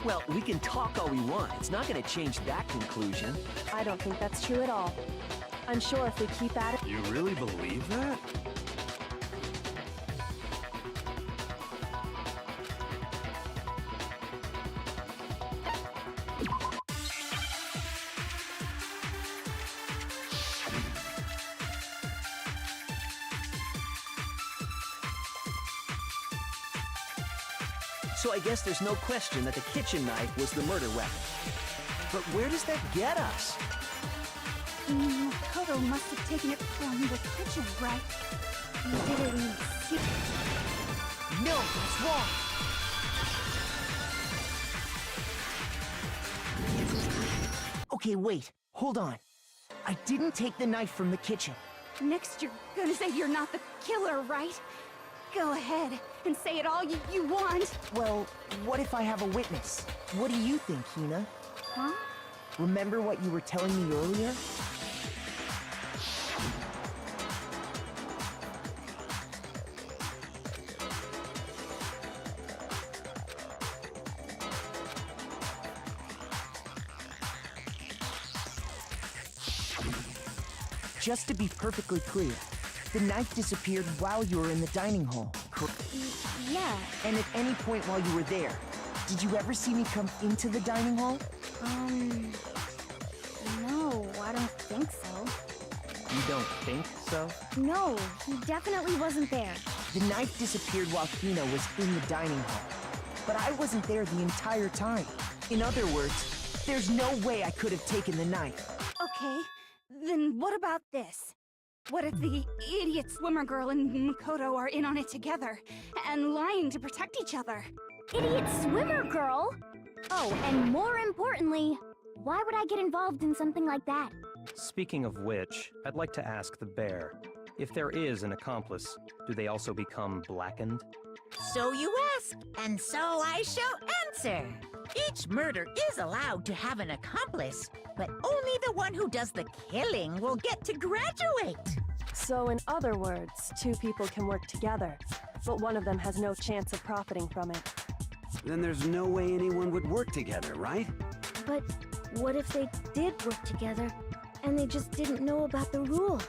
Well, we can talk all we want. It's not going to change that conclusion. I don't think that's true at all. I'm sure if we keep at it... You really believe that? So I guess there's no question that the kitchen knife was the murder weapon. But where does that get us? Makoto must have taken it from the kitchen, right? He did it in secret. No, that's wrong! Okay, wait. Hold on. I didn't take the knife from the kitchen. Next, you're gonna say you're not the killer, right? Go ahead and say it all you want. Well, what if I have a witness? What do you think, Hina? Huh? Remember what you were telling me earlier? Just to be perfectly clear, the knife disappeared while you were in the dining hall, correct? Yeah. And at any point while you were there, did you ever see me come into the dining hall? No, I don't think so. You don't think so? No, he definitely wasn't there. The knife disappeared while Hina was in the dining hall. But I wasn't there the entire time. In other words, there's no way I could have taken the knife. Okay, then what about this? What if the idiot swimmer girl and Makoto are in on it together, and lying to protect each other? Idiot swimmer girl? Oh, and more importantly, why would I get involved in something like that? Speaking of which, I'd like to ask the bear, if there is an accomplice, do they also become blackened? So you ask, and so I shall answer. Each murder is allowed to have an accomplice, but only the one who does the killing will get to graduate. So in other words, two people can work together, but one of them has no chance of profiting from it. Then there's no way anyone would work together, right? But what if they did work together, and they just didn't know about the rule?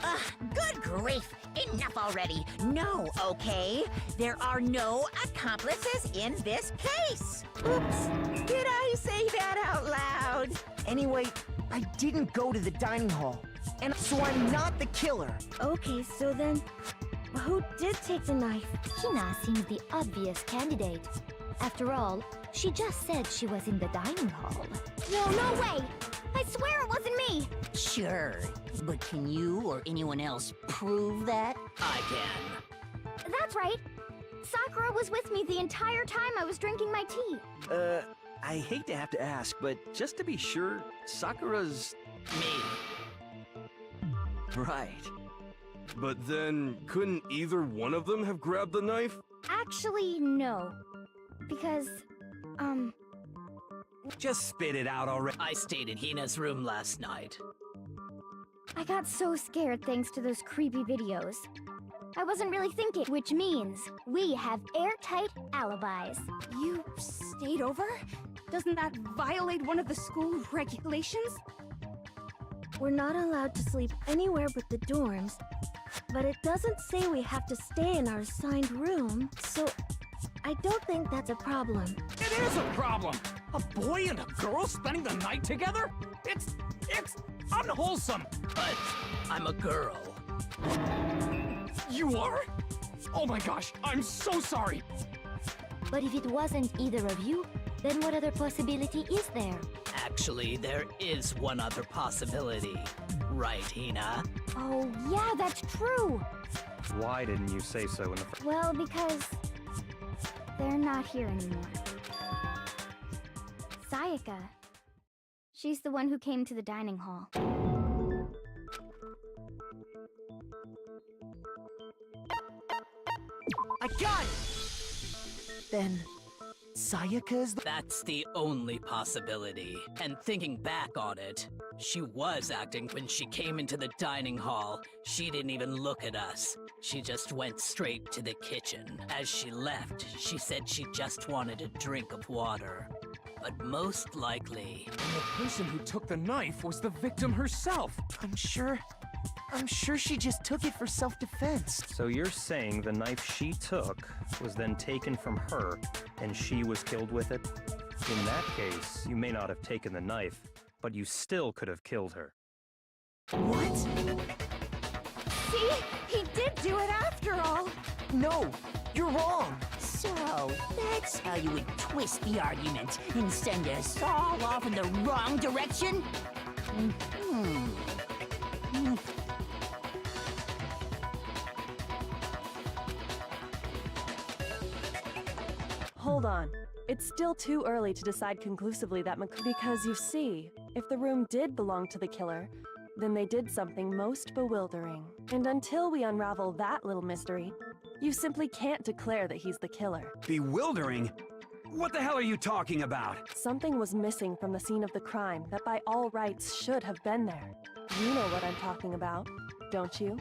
Ugh, good grief! Enough already! No, okay? There are no accomplices in this case! Oops! Did I say that out loud? Anyway, I didn't go to the dining hall, and so I'm not the killer. Okay, so then, who did take the knife? Hina seems the obvious candidate. After all, she just said she was in the dining hall. No way! I swear it wasn't me! Sure, but can you or anyone else prove that? I can. That's right. Sakura was with me the entire time I was drinking my tea. I hate to have to ask, but just to be sure, Sakura's... Me. Right. But then, couldn't either one of them have grabbed the knife? Actually, no. Because, Just spit it out already. I stayed in Hina's room last night. I got so scared thanks to those creepy videos. I wasn't really thinking, which means we have airtight alibis. You stayed over? Doesn't that violate one of the school regulations? We're not allowed to sleep anywhere but the dorms, but it doesn't say we have to stay in our assigned room, so I don't think that's a problem. It is a problem! A boy and a girl spending the night together? It's unwholesome! But I'm a girl. You are? Oh my gosh, I'm so sorry! But if it wasn't either of you, then what other possibility is there? Actually, there is one other possibility. Right, Hina? Oh, yeah, that's true! Why didn't you say so in the first? Well, because they're not here anymore. Sayaka. She's the one who came to the dining hall. I got it! Then, Sayaka's the... That's the only possibility. And thinking back on it, she was acting when she came into the dining hall. She didn't even look at us. She just went straight to the kitchen. As she left, she said she just wanted a drink of water. But most likely... And the person who took the knife was the victim herself! I'm sure she just took it for self-defense. So you're saying the knife she took was then taken from her, and she was killed with it? In that case, you may not have taken the knife, but you still could have killed her. What? See? He did do it after all! No, you're wrong. So, that's how you would twist the argument and send us all off in the wrong direction? Hold on. It's still too early to decide conclusively that because you see, if the room did belong to the killer, then they did something most bewildering. And until we unravel that little mystery, you simply can't declare that he's the killer. Bewildering? What the hell are you talking about? Something was missing from the scene of the crime that by all rights should have been there. You know what I'm talking about, don't you?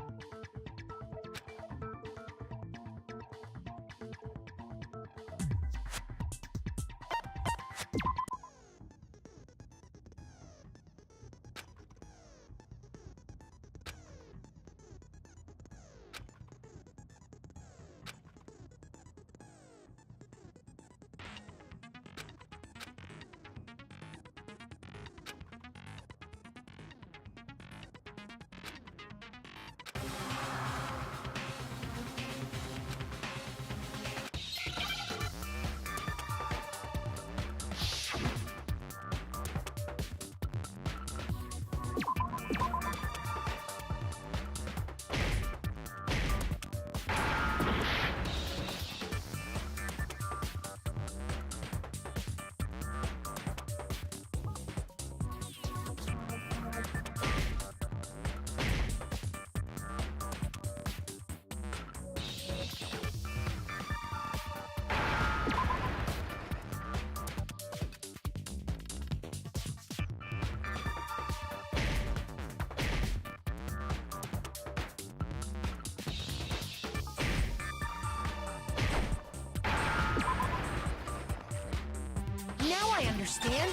Now I understand.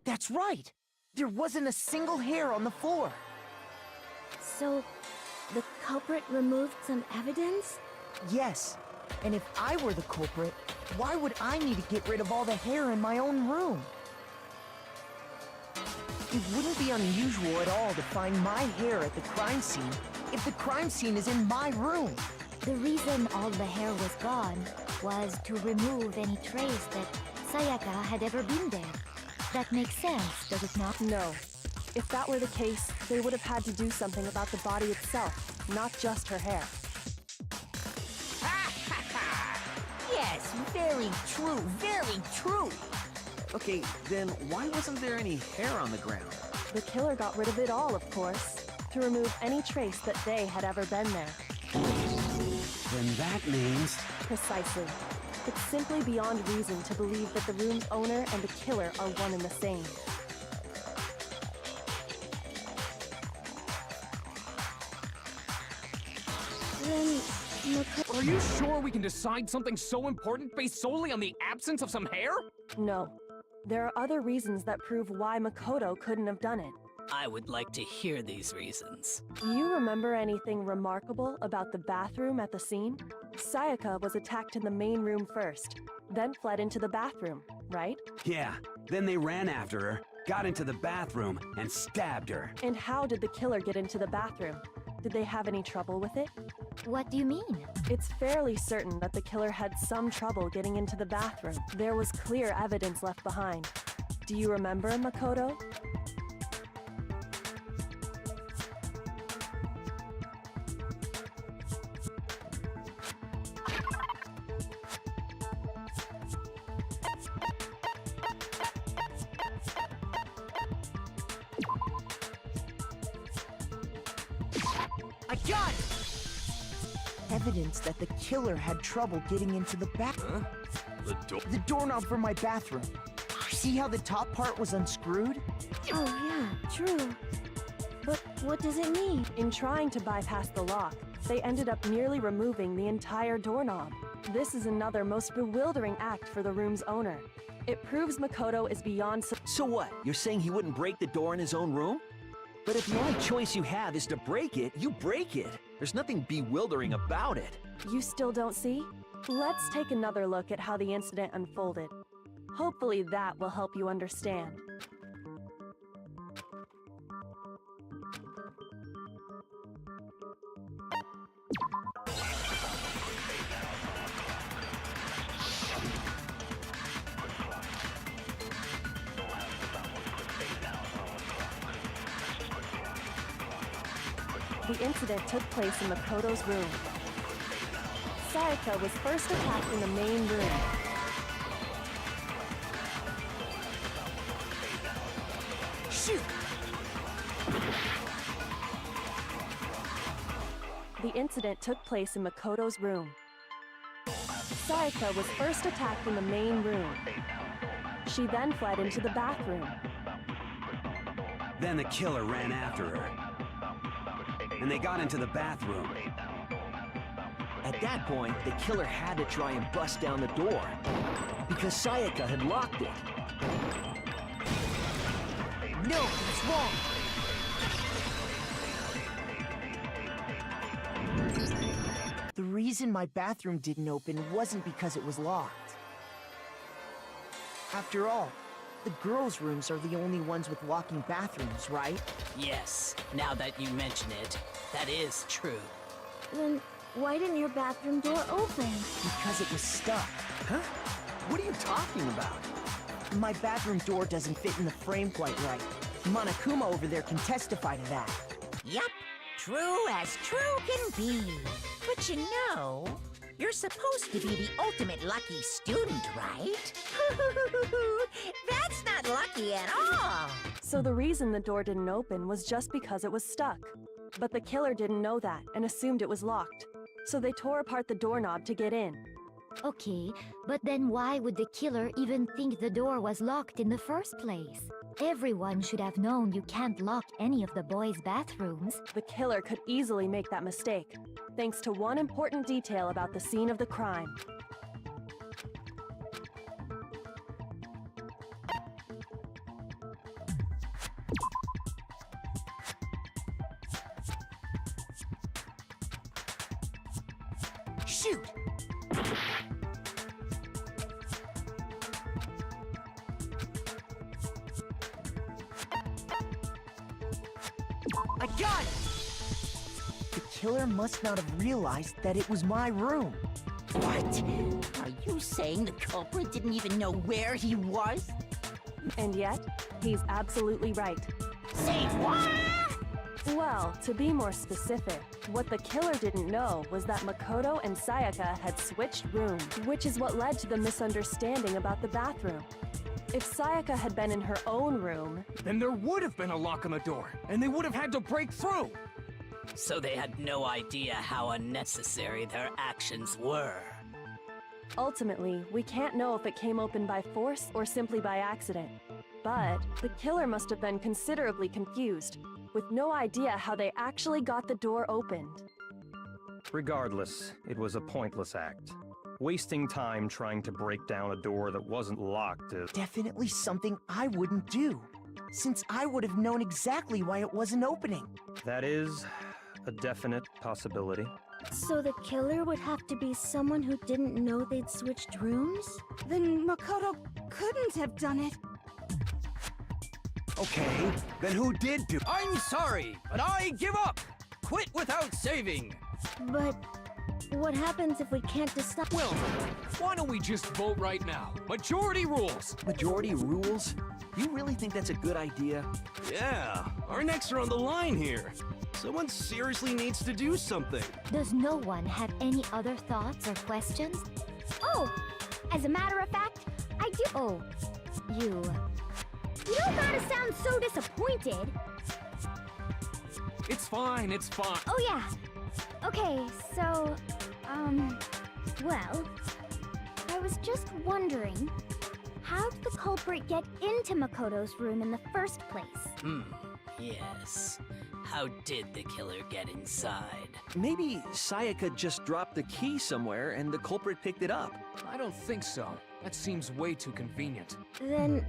That's right. There wasn't a single hair on the floor. So, the culprit removed some evidence? Yes. And if I were the culprit, why would I need to get rid of all the hair in my own room? It wouldn't be unusual at all to find my hair at the crime scene if the crime scene is in my room. The reason all the hair was gone was to remove any trace that Sayaka had ever been there. That makes sense, does it not? No. If that were the case, they would have had to do something about the body itself, not just her hair. Yes, very true, very true. Okay, then why wasn't there any hair on the ground? The killer got rid of it all, of course, to remove any trace that they had ever been there. Then that means... Precisely. It's simply beyond reason to believe that the room's owner and the killer are one and the same. Then... Are you sure we can decide something so important based solely on the absence of some hair? No. There are other reasons that prove why Makoto couldn't have done it. I would like to hear these reasons. Do you remember anything remarkable about the bathroom at the scene? Sayaka was attacked in the main room first, then fled into the bathroom, right? Yeah, then they ran after her, got into the bathroom, and stabbed her. And how did the killer get into the bathroom? Did they have any trouble with it? What do you mean? It's fairly certain that the killer had some trouble getting into the bathroom. There was clear evidence left behind. Do you remember, Makoto? I got it! Evidence that the killer had trouble getting into the bathroom. The door? The doorknob for my bathroom. See how the top part was unscrewed? Oh yeah, true. But what does it mean? In trying to bypass the lock, they ended up nearly removing the entire doorknob. This is another most bewildering act for the room's owner. It proves Makoto is beyond... So what? You're saying he wouldn't break the door in his own room? But if the only choice you have is to break it, you break it. There's nothing bewildering about it. You still don't see? Let's take another look at how the incident unfolded. Hopefully that will help you understand. The incident took place in Makoto's room. Sayaka was first attacked in the main room. Shoot! The incident took place in Makoto's room. Sayaka was first attacked in the main room. She then fled into the bathroom. Then the killer ran after her. And they got into the bathroom. At that point, the killer had to try and bust down the door, because Sayaka had locked it. No, it's wrong! The reason my bathroom didn't open wasn't because it was locked. After all, the girls' rooms are the only ones with walking bathrooms, right? Yes, now that you mention it, that is true. Then why didn't your bathroom door open? Because it was stuck. Huh? What are you talking about? My bathroom door doesn't fit in the frame quite right. Monokuma over there can testify to that. Yup, true as true can be. But you know, you're supposed to be the ultimate lucky student, right? That's not lucky at all. So the reason the door didn't open was just because it was stuck. But the killer didn't know that and assumed it was locked. So they tore apart the doorknob to get in. Okay, but then why would the killer even think the door was locked in the first place? Everyone should have known you can't lock any of the boys' bathrooms. The killer could easily make that mistake, thanks to one important detail about the scene of the crime. Shoot! I got it! The killer must not have realized that it was my room. What? Are you saying the culprit didn't even know where he was? And yet, he's absolutely right. Say what? Well, to be more specific, what the killer didn't know was that Makoto and Sayaka had switched rooms, which is what led to the misunderstanding about the bathroom. If Sayaka had been in her own room, Then there would have been a lock on the door, and they would have had to break through! So they had no idea how unnecessary their actions were. ultimately, we can't know if it came open by force or simply by accident. But the killer must have been considerably confused, with no idea how they actually got the door opened. Regardless, it was a pointless act. Wasting time trying to break down a door that wasn't locked is Definitely something I wouldn't do, since I would have known exactly why it wasn't opening. That is a definite possibility. So the killer would have to be someone who didn't know they'd switched rooms? Then Makoto couldn't have done it. Okay, then who did do? I'm sorry, but I give up! Quit without saving! But what happens if we can't decide? Well, why don't we just vote right now? Majority rules! Majority rules? You really think that's a good idea? Yeah, our necks are on the line here. Someone seriously needs to do something. Does no one have any other thoughts or questions? Oh, as a matter of fact, I do. Oh, you. You don't gotta sound so disappointed. It's fine, it's fine. Oh yeah. Okay, so, well, I was just wondering, how did the culprit get into Makoto's room in the first place? Yes. How did the killer get inside? Maybe Sayaka just dropped the key somewhere and the culprit picked it up. I don't think so. That seems way too convenient. Then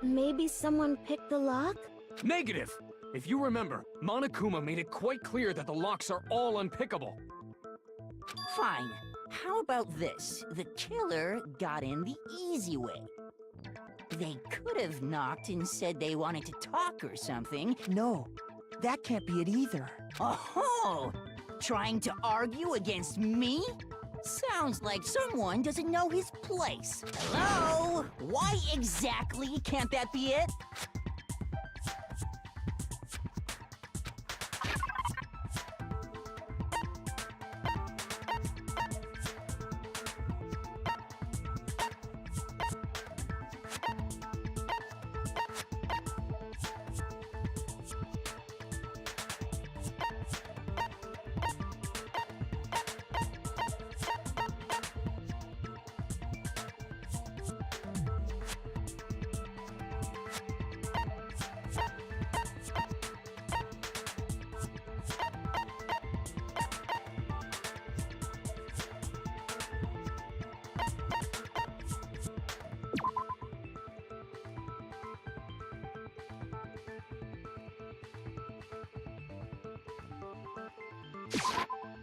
maybe someone picked the lock? Negative! If you remember, Monokuma made it quite clear that the locks are all unpickable. Fine. How about this? The killer got in the easy way. They could have knocked and said they wanted to talk or something. No, that can't be it either. Oh, trying to argue against me? Sounds like someone doesn't know his place. Hello? Why exactly can't that be it?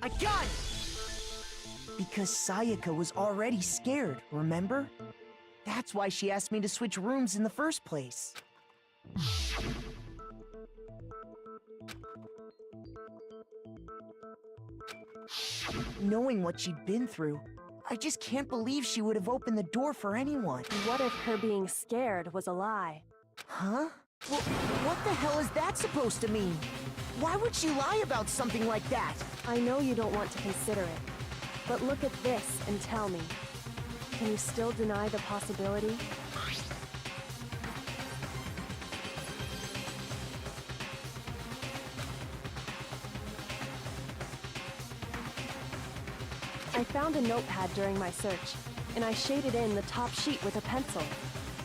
I got it! Because Sayaka was already scared, remember? That's why she asked me to switch rooms in the first place. Knowing what she'd been through, I just can't believe she would have opened the door for anyone. What if her being scared was a lie? Huh? Well, what the hell is that supposed to mean? Why would she lie about something like that? I know you don't want to consider it, but look at this and tell me. Can you still deny the possibility? I found a notepad during my search, and I shaded in the top sheet with a pencil.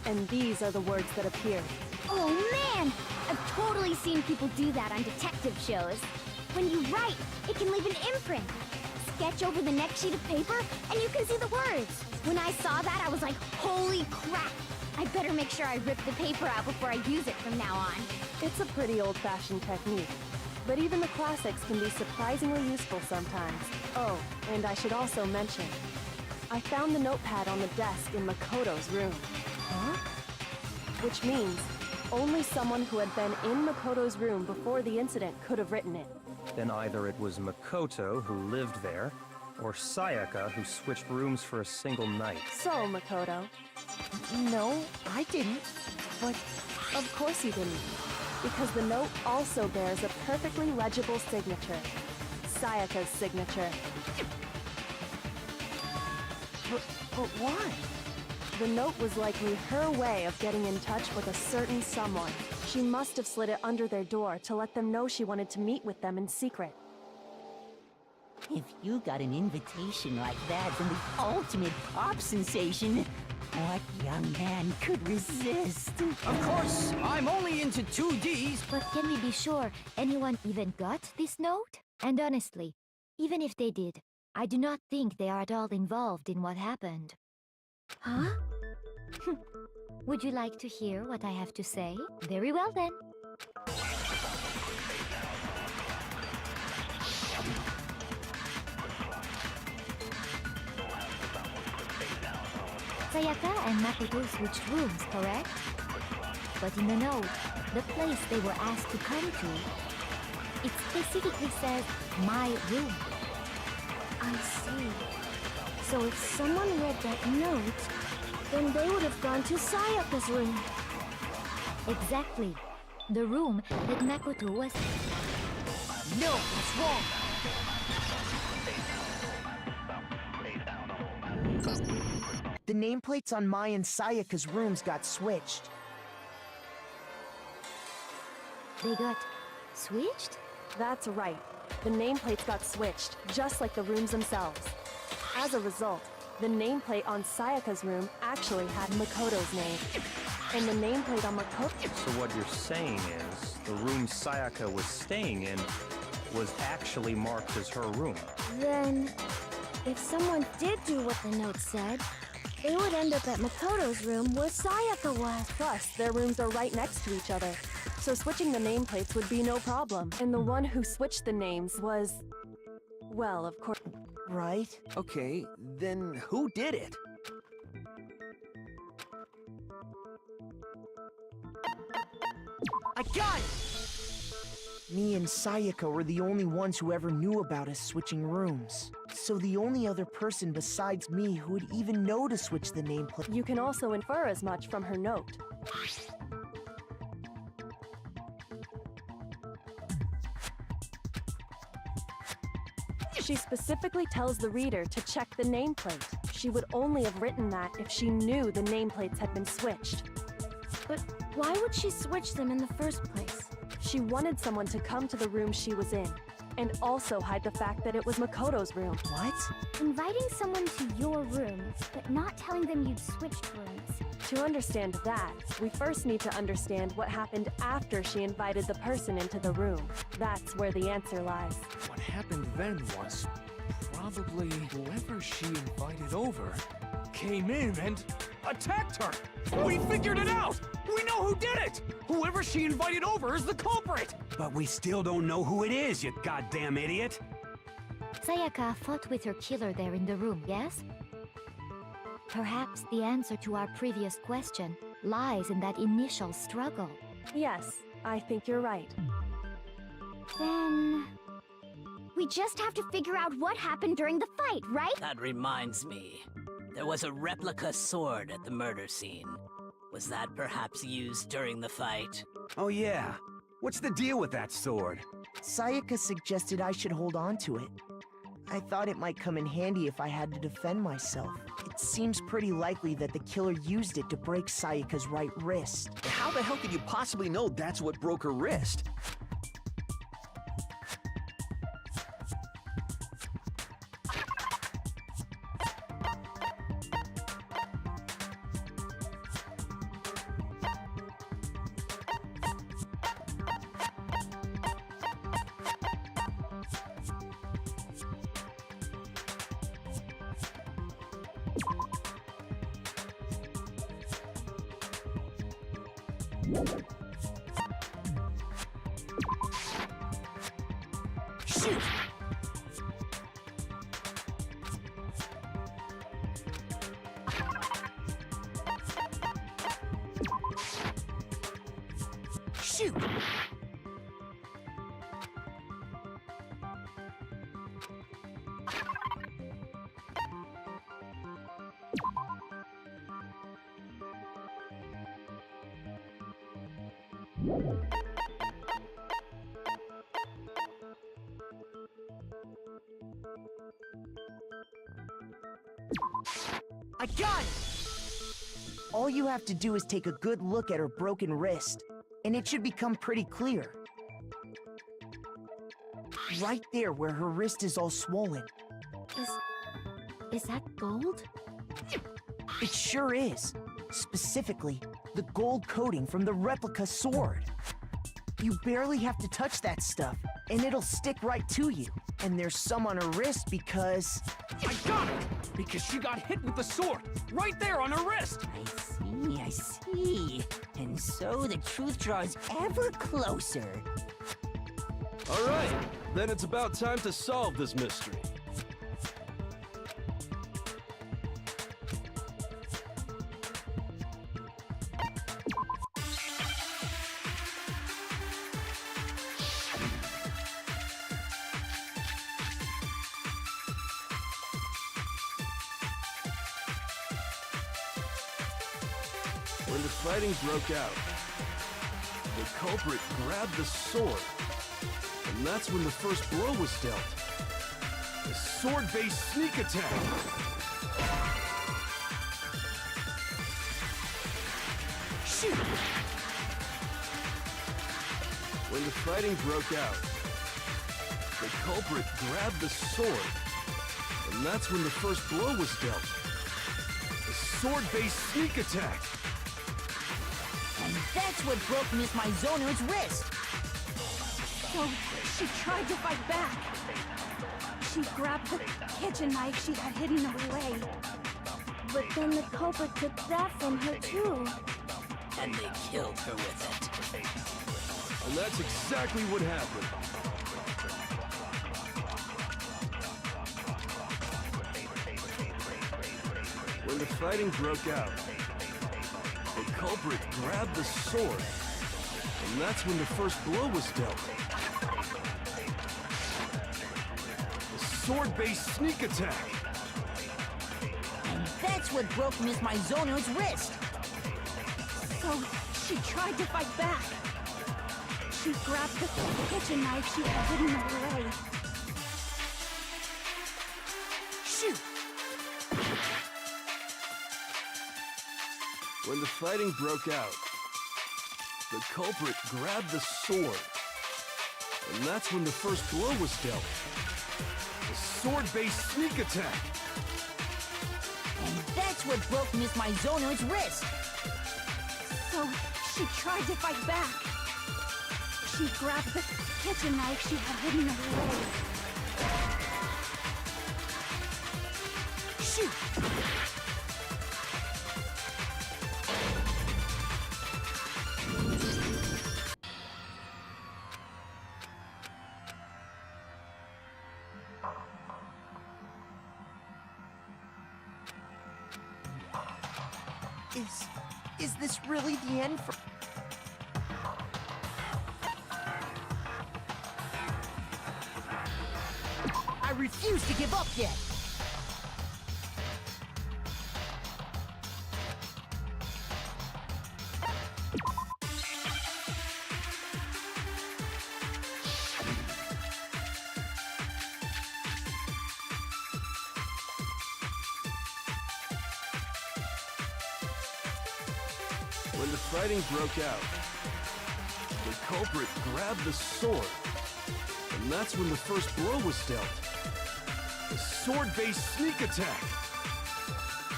And these are the words that appeared. Oh man! I've totally seen people do that on detective shows. When you write, it can leave an imprint. Sketch over the next sheet of paper, and you can see the words. When I saw that, I was like, holy crap! I better make sure I rip the paper out before I use it from now on. It's a pretty old-fashioned technique, but even the classics can be surprisingly useful sometimes. Oh, and I should also mention, I found the notepad on the desk in Makoto's room. Huh? Which means only someone who had been in Makoto's room before the incident could have written it. Then either it was Makoto who lived there, or Sayaka who switched rooms for a single night. So, Makoto, No, I didn't. But of course you didn't. because the note also bears a perfectly legible signature. Sayaka's signature. But why? The note was likely her way of getting in touch with a certain someone. She must have slid it under their door to let them know she wanted to meet with them in secret. If you got an invitation like that from the ultimate pop sensation, what young man could resist? Of course, I'm only into 2Ds. But can we be sure anyone even got this note? And honestly, even if they did, I do not think they are at all involved in what happened. Huh? Would you like to hear what I have to say? Very well then. Sayaka and Makoto switched rooms, correct? But in the note, the place they were asked to come to, it specifically says, my room. I see. So if someone read that note, then they would have gone to Sayaka's room. Exactly. The room that Makoto was... No, it's wrong. The nameplates on Mai and Sayaka's rooms got switched. They got switched? That's right. The nameplates got switched, just like the rooms themselves. As a result, the nameplate on Sayaka's room actually had Makoto's name. And the nameplate on Makoto... So what you're saying is, the room Sayaka was staying in was actually marked as her room. Then, if someone did do what the note said, they would end up at Makoto's room where Sayaka was. Plus, their rooms are right next to each other, so switching the nameplates would be no problem. And the one who switched the names was... well, of course... Right? Okay, then who did it? I got it! Me and Sayaka were the only ones who ever knew about us switching rooms. So the only other person besides me who would even know to switch the nameplate... You can also infer as much from her note. She specifically tells the reader to check the nameplate. She would only have written that if she knew the nameplates had been switched. But why would she switch them in the first place? She wanted someone to come to the room she was in, and also hide the fact that it was Makoto's room. What? Inviting someone to your room, but not telling them you'd switched rooms. To understand that, we first need to understand what happened after she invited the person into the room. That's where the answer lies. What happened then was probably whoever she invited over came in and attacked her. We figured it out! We know who did it! Whoever she invited over is the culprit! But we still don't know who it is, you goddamn idiot! Sayaka fought with her killer there in the room, yes? Perhaps the answer to our previous question lies in that initial struggle. Yes, I think you're right. Then... we just have to figure out what happened during the fight, right? That reminds me. There was a replica sword at the murder scene. Was that perhaps used during the fight? Oh yeah. What's the deal with that sword? Sayaka suggested I should hold on to it. I thought it might come in handy if I had to defend myself. It seems pretty likely that the killer used it to break Sayaka's right wrist. How the hell could you possibly know that's what broke her wrist? Shoot! Shoot! I got it! All you have to do is take a good look at her broken wrist, and it should become pretty clear. Right there where her wrist is all swollen. Is that gold? It sure is. Specifically, the gold coating from the replica sword. You barely have to touch that stuff, and it'll stick right to you. And there's some on her wrist because... I got it! Because she got hit with the sword, right there on her wrist! I see. And so the truth draws ever closer. All right, then it's about time to solve this mystery. When the fighting broke out, the culprit grabbed the sword, and that's when the first blow was dealt. A sword-based sneak attack. Shoot! When the fighting broke out, the culprit grabbed the sword, and that's when the first blow was dealt. A sword-based sneak attack. And that's what broke Miss Mizono's wrist. So, she tried to fight back. She grabbed the kitchen knife she had hidden away. But then the culprit took that from her too. And they killed her with it. And that's exactly what happened. When the fighting broke out, the culprit grabbed the sword, and that's when the first blow was dealt. A sword-based sneak attack. And that's what broke Miss Mizono's wrist. So, she tried to fight back. She grabbed the kitchen knife she had hidden away. Shoot! When the fighting broke out, the culprit grabbed the sword, and that's when the first blow was dealt. A sword-based sneak attack. And that's what broke Miss Mizono's wrist. So, she tried to fight back. She grabbed the kitchen knife she had hidden away. Shoot! Is this really the end for... I refuse to give up yet. When the fighting broke out, the culprit grabbed the sword, and that's when the first blow was dealt. A sword-based sneak attack.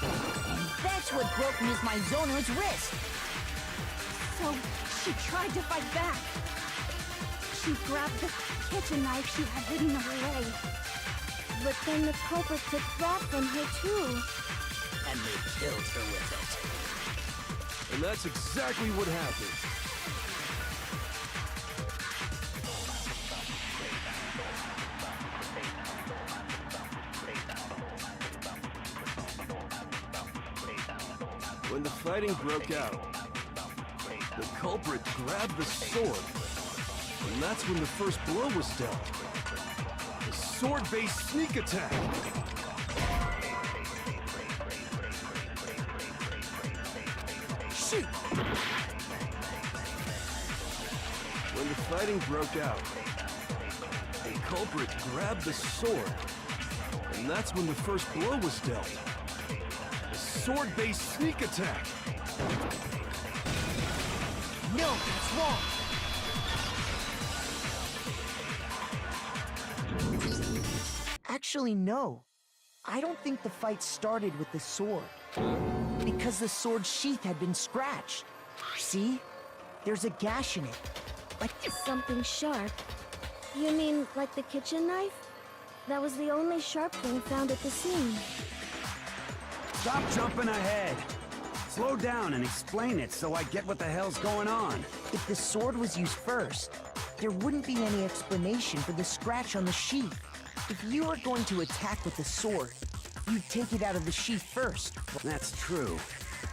And that's what broke Miss Mizono's wrist. So, she tried to fight back. She grabbed the kitchen knife she had hidden away. But then the culprit took that from her too. And they killed her with it. And that's exactly what happened. When the fighting broke out, the culprit grabbed the sword, and that's when the first blow was dealt. A sword-based sneak attack. Shoot! When the fighting broke out, the culprit grabbed the sword, and that's when the first blow was dealt. A sword-based sneak attack. No, that's wrong. Actually, no. I don't think the fight started with the sword. Because the sword's sheath had been scratched. See? There's a gash in it. Like something sharp. You mean like the kitchen knife? That was the only sharp thing found at the scene. Stop jumping ahead. Slow down and explain it so I get what the hell's going on. If the sword was used first, there wouldn't be any explanation for the scratch on the sheath. If you were going to attack with the sword, you'd take it out of the sheath first. That's true.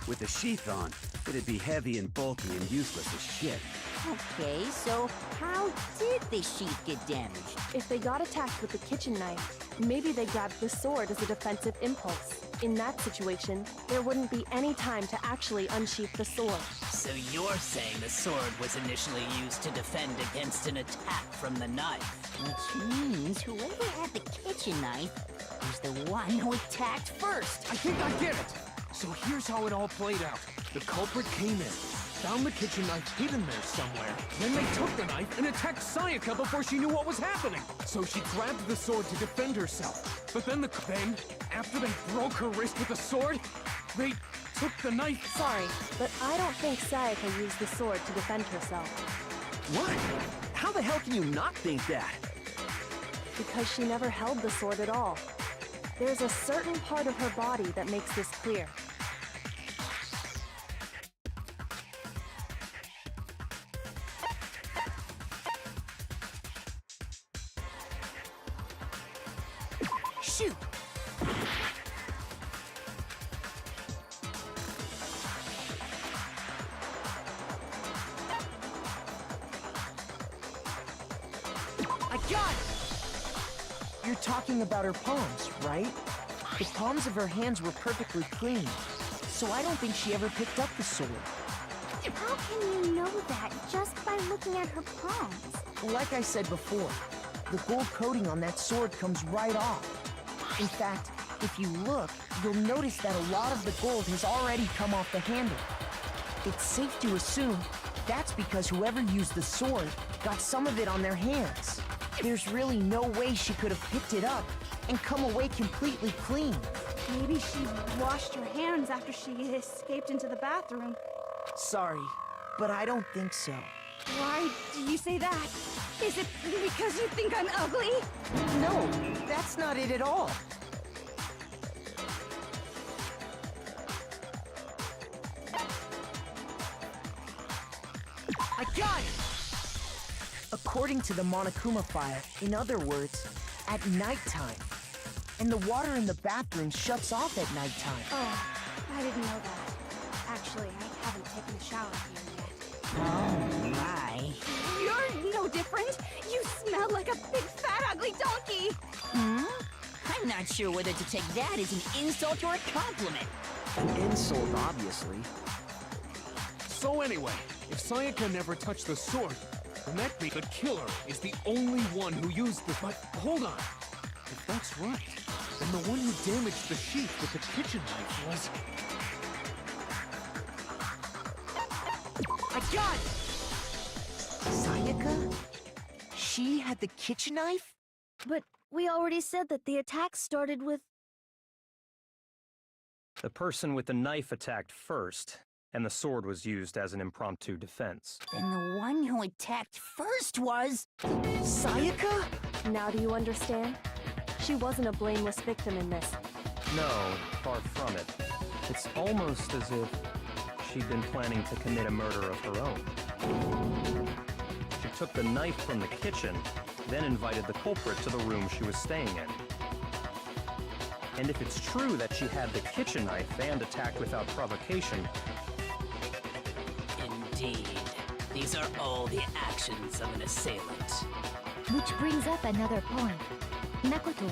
With the sheath on, it'd be heavy and bulky and useless as shit. Okay, so how did the sheath get damaged? If they got attacked with the kitchen knife, maybe they grabbed the sword as a defensive impulse. In that situation, there wouldn't be any time to actually unsheath the sword. So you're saying the sword was initially used to defend against an attack from the knife? Which means whoever had the kitchen knife was the one who attacked first. I think I get it. So here's how it all played out. The culprit came in, found the kitchen knife hidden there somewhere. Then they took the knife and attacked Sayaka before she knew what was happening. So she grabbed the sword to defend herself. But then after they broke her wrist with the sword, they took the knife. Sorry, but I don't think Sayaka used the sword to defend herself. What? How the hell can you not think that? Because she never held the sword at all. There's a certain part of her body that makes this clear. Shoot! I got it! You're talking about her palms, right? The palms of her hands were perfectly clean, so I don't think she ever picked up the sword. How can you know that just by looking at her palms? Like I said before, the gold coating on that sword comes right off. In fact, if you look, you'll notice that a lot of the gold has already come off the handle. It's safe to assume that's because whoever used the sword got some of it on their hands. There's really no way she could have picked it up and come away completely clean. Maybe she washed her hands after she escaped into the bathroom. Sorry, but I don't think so. Why do you say that? Is it because you think I'm ugly? No, that's not it at all. I got it! According to the Monokuma file, in other words, at nighttime. And the water in the bathroom shuts off at nighttime. Oh, I didn't know that. Actually, I haven't taken a shower here yet. Oh my. You're no different. You smell like a big fat ugly donkey. I'm not sure whether to take that as an insult or a compliment. An insult, obviously. So anyway, if Sayaka never touched the sword, then that means the killer is the only one who used the... But hold on. If that's right, then the one who damaged the sheath with the kitchen knife was... I got it! Sayaka? She had the kitchen knife? But we already said that the attack started with... The person with the knife attacked first, and the sword was used as an impromptu defense. Then the one who attacked first was... Sayaka? Now do you understand? She wasn't a blameless victim in this. No, far from it. It's almost as if she'd been planning to commit a murder of her own. She took the knife from the kitchen, then invited the culprit to the room she was staying in. And if it's true that she had the kitchen knife and attacked without provocation... Indeed. These are all the actions of an assailant. Which brings up another point. Makoto,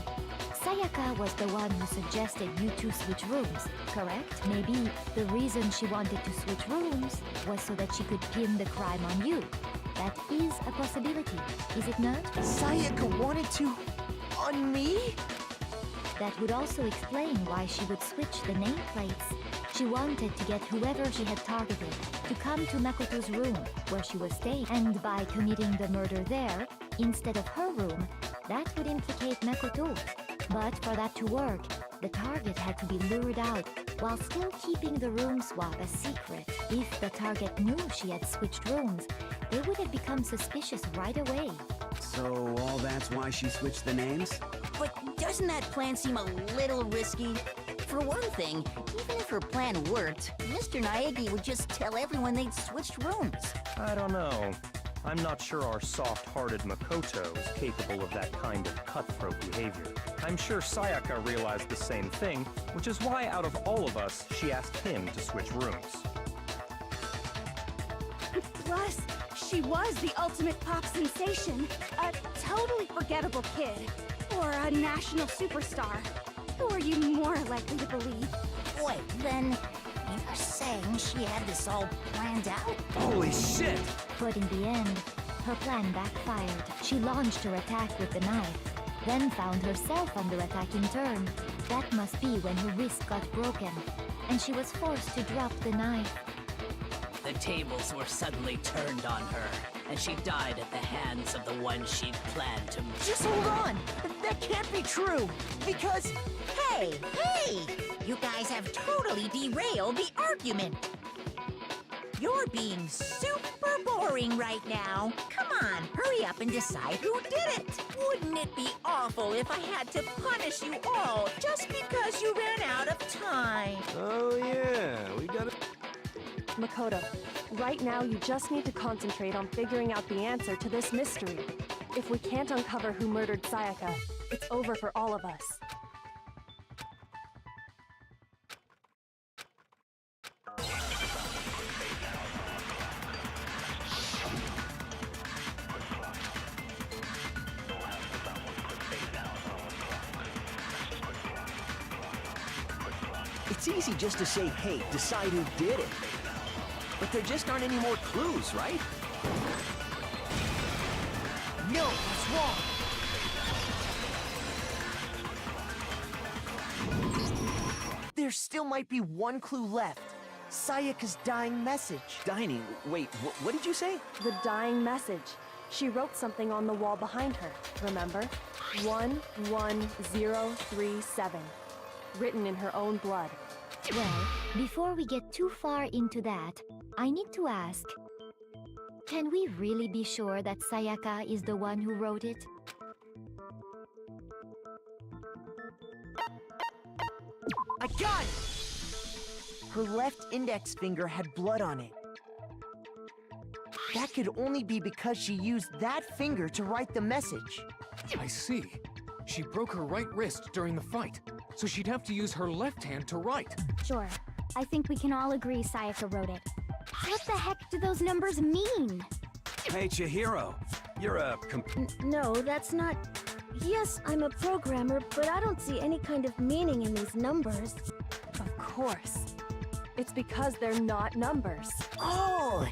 Sayaka was the one who suggested you two switch rooms, correct? Maybe the reason she wanted to switch rooms was so that she could pin the crime on you. That is a possibility, is it not? Sayaka wanted to... on me? That would also explain why she would switch the nameplates. She wanted to get whoever she had targeted to come to Makoto's room, where she was staying, and by committing the murder there, instead of her room, that would implicate Makoto. But for that to work, the target had to be lured out, while still keeping the room swap a secret. If the target knew she had switched rooms, they would have become suspicious right away. So all that's why she switched the names? But doesn't that plan seem a little risky? For one thing, even if her plan worked, Mr. Naegi would just tell everyone they'd switched rooms. I don't know. I'm not sure our soft-hearted Makoto is capable of that kind of cutthroat behavior. I'm sure Sayaka realized the same thing, which is why out of all of us, she asked him to switch rooms. Plus, she was the ultimate pop sensation. A totally forgettable kid. Or a national superstar. Who are you more likely to believe? Wait, then you're saying she had this all planned out? Holy shit! But in the end, her plan backfired. She launched her attack with the knife, then found herself under attack in turn. That must be when her wrist got broken, and she was forced to drop the knife. The tables were suddenly turned on her, and she died at the hands of the one she'd planned to murder. Just hold on! That can't be true! Because... Hey! You guys have totally derailed the argument! You're being super boring right now. Come on, hurry up and decide who did it! Wouldn't it be awful if I had to punish you all just because you ran out of time? Oh yeah, we gotta... Makoto, right now you just need to concentrate on figuring out the answer to this mystery. If we can't uncover who murdered Sayaka, it's over for all of us. It's easy just to say, hey, decide who did it. But there just aren't any more clues, right? No, it's wrong! There still might be one clue left. Sayaka's dying message. Dining? Wait, what did you say? The dying message. She wrote something on the wall behind her, remember? 11037. Written in her own blood. Well, before we get too far into that, I need to ask, can we really be sure that Sayaka is the one who wrote it? I got it! Her left index finger had blood on it. That could only be because she used that finger to write the message. I see. She broke her right wrist during the fight, so she'd have to use her left hand to write. Sure. I think we can all agree Sayaka wrote it. What the heck do those numbers mean? Hey, Chihiro. You're a No, that's not... Yes, I'm a programmer, but I don't see any kind of meaning in these numbers. Of course. It's because they're not numbers. Oh,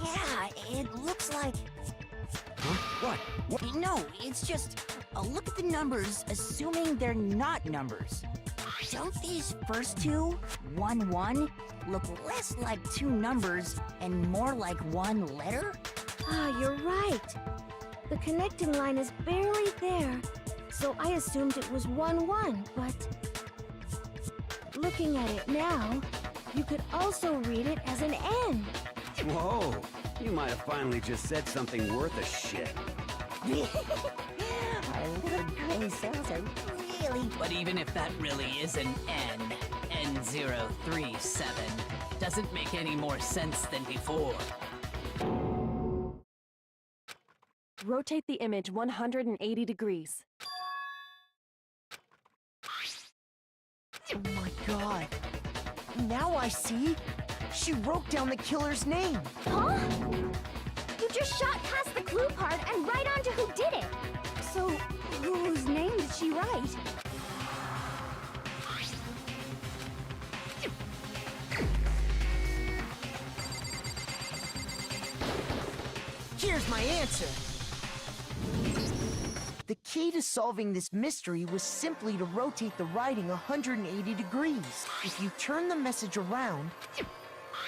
yeah, it looks like... Huh? What? No, it's just... look at the numbers, assuming they're not numbers. Don't these first two, 1-1, look less like two numbers and more like one letter? Ah, you're right. The connecting line is barely there, so I assumed it was 1-1, but... Looking at it now, you could also read it as an N. Whoa, you might have finally just said something worth a shit. Our little gray cells are really... But even if that really is an N, N037, doesn't make any more sense than before. Rotate the image 180 degrees. Oh my god. Now I see. She wrote down the killer's name. Huh? You just shot past the clue part and right onto who did it. So, whose name did she write? Here's my answer. The key to solving this mystery was simply to rotate the writing 180 degrees. If you turn the message around,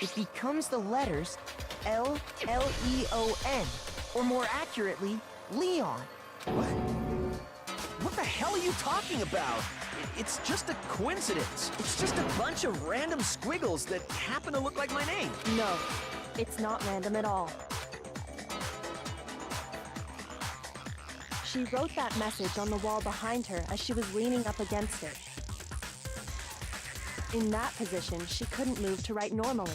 it becomes the letters L-L-E-O-N, or more accurately, Leon. What? What the hell are you talking about? It's just a coincidence. It's just a bunch of random squiggles that happen to look like my name. No, it's not random at all. She wrote that message on the wall behind her as she was leaning up against it. In that position, she couldn't move to write normally,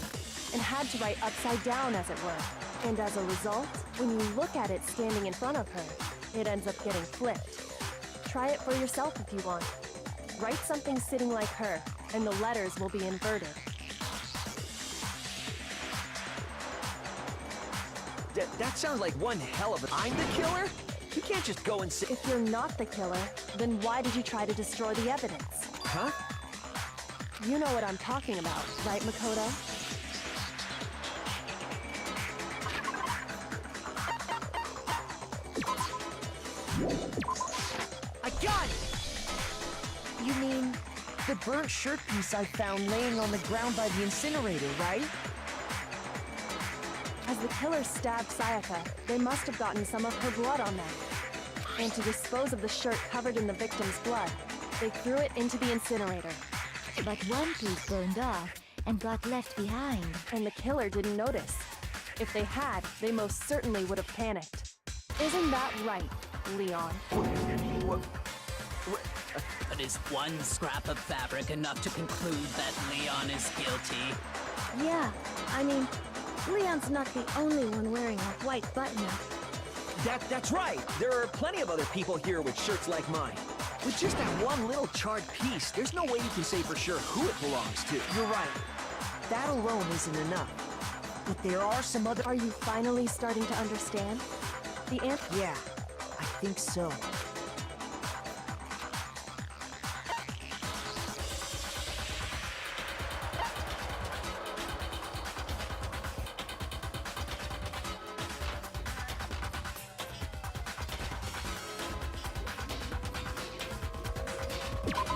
and had to write upside down, as it were. And as a result, when you look at it standing in front of her, it ends up getting flipped. Try it for yourself if you want. Write something sitting like her, and the letters will be inverted. That sounds like one hell of a... I'm the killer? You can't just go and say... If you're not the killer, then why did you try to destroy the evidence? Huh? You know what I'm talking about, right, Makoto? I got it! You mean the burnt shirt piece I found laying on the ground by the incinerator, right? As the killers stabbed Sayaka, they must have gotten some of her blood on them. And to dispose of the shirt covered in the victim's blood, they threw it into the incinerator. But one piece burned off and got left behind. And the killer didn't notice. If they had, they most certainly would have panicked. Isn't that right, Leon? But is one scrap of fabric enough to conclude that Leon is guilty? Yeah, I mean, Leon's not the only one wearing a white button-up. That's right. There are plenty of other people here with shirts like mine. With just that one little charred piece, there's no way you can say for sure who it belongs to. You're right. That alone isn't enough. But there are some other... Are you finally starting to understand? The answer... Yeah, I think so.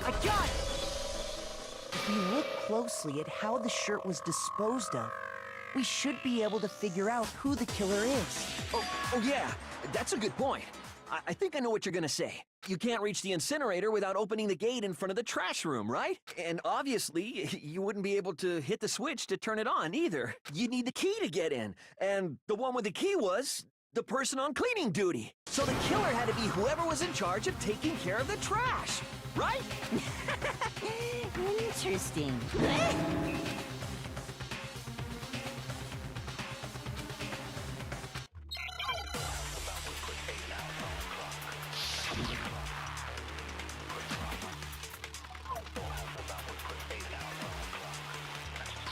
I got it! If we look closely at how the shirt was disposed of, we should be able to figure out who the killer is. Oh yeah, that's a good point. I think I know what you're gonna say. You can't reach the incinerator without opening the gate in front of the trash room, right? And obviously, you wouldn't be able to hit the switch to turn it on either. You'd need the key to get in. And the one with the key was the person on cleaning duty. So the killer had to be whoever was in charge of taking care of the trash, right? Interesting.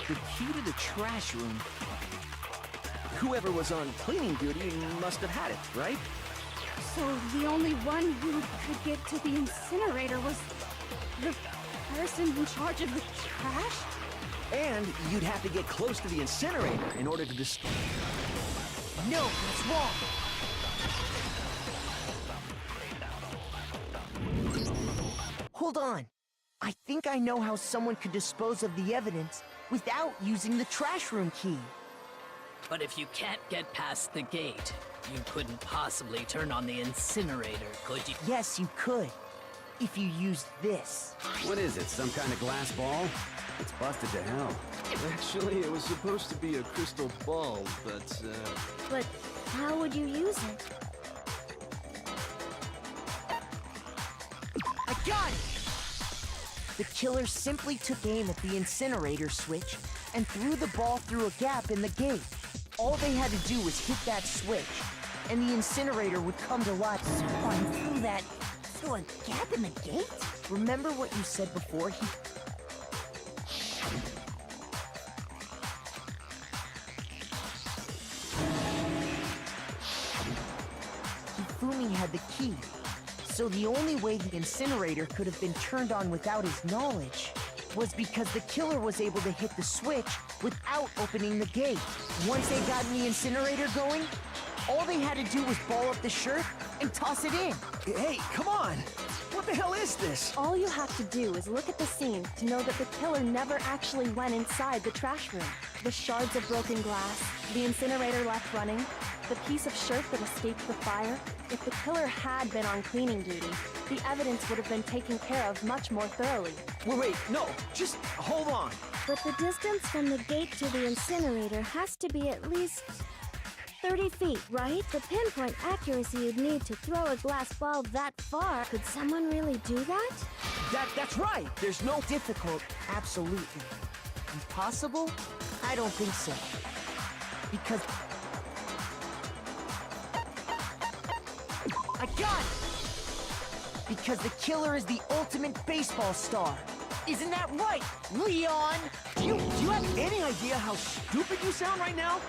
The key to the trash room. Whoever was on cleaning duty must have had it, right? So the only one who could get to the incinerator was the person in charge of the trash? And you'd have to get close to the incinerator in order to destroy... No, that's wrong! Hold on. I think I know how someone could dispose of the evidence without using the trash room key. But if you can't get past the gate, you couldn't possibly turn on the incinerator, could you? Yes, you could. If you used this. What is it, some kind of glass ball? It's busted to hell. Actually, it was supposed to be a crystal ball, but, But how would you use it? I got it! The killer simply took aim at the incinerator switch and threw the ball through a gap in the gate. All they had to do was hit that switch, and the incinerator would come to life. Someone threw a gap in the gate? Remember what you said before? Hifumi had the key, so the only way the incinerator could have been turned on without his knowledge was because the killer was able to hit the switch without opening the gate. Once they got the incinerator going, All they had to do was ball up the shirt and toss it in. Hey, come on! What the hell is this? All you have to do is look at the scene to know that the killer never actually went inside the trash room. The shards of broken glass, the incinerator left running, the piece of shirt that escaped the fire. If the killer had been on cleaning duty, the evidence would have been taken care of much more thoroughly. Wait, no, just hold on. But the distance from the gate to the incinerator has to be at least 30 feet, right? The pinpoint accuracy you'd need to throw a glass ball that far. Could someone really do that? That's right. There's no difficult. Absolutely. Impossible? I don't think so. Because... I got it! Because the killer is the ultimate baseball star. Isn't that right, Leon? Do you have any idea how stupid you sound right now?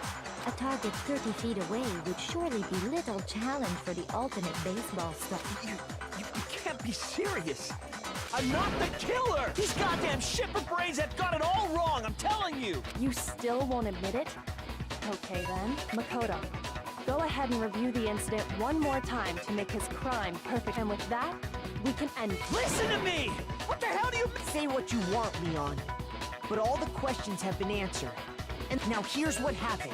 A target 30 feet away would surely be little challenge for the ultimate baseball star. You can't be serious. I'm not the killer! These goddamn shipper brains have got it all wrong, I'm telling you! You still won't admit it? Okay then, Makoto. Go ahead and review the incident one more time to make his crime perfect, and with that, we can end it. Listen to me! What the hell do you... Say what you want, Leon. But all the questions have been answered. And now here's what happened.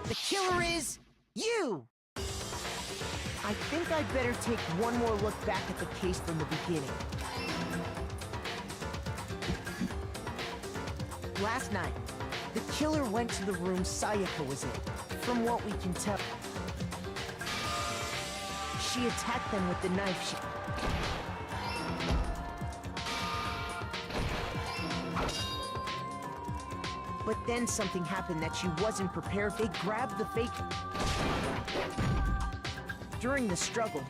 The killer is you! I think I'd better take one more look back at the case from the beginning. Last night, the killer went to the room Sayaka was in. From what we can tell, she attacked them with the knife she... But then something happened that she wasn't prepared. They grabbed the fake... During the struggle,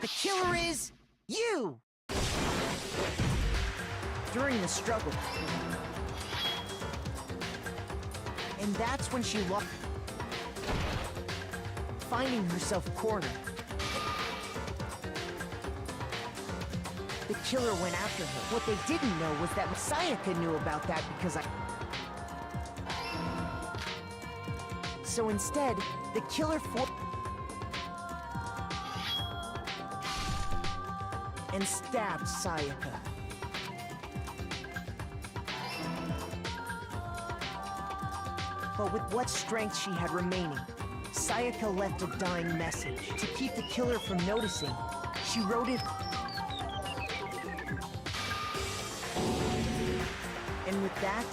the killer is you! During the struggle. And that's when she lost, finding herself cornered. The killer went after her. What they didn't know was that Sayaka knew about that because So instead, the killer and stabbed Sayaka. But with what strength she had remaining, Sayaka left a dying message. To keep the killer from noticing, she wrote it. And with that,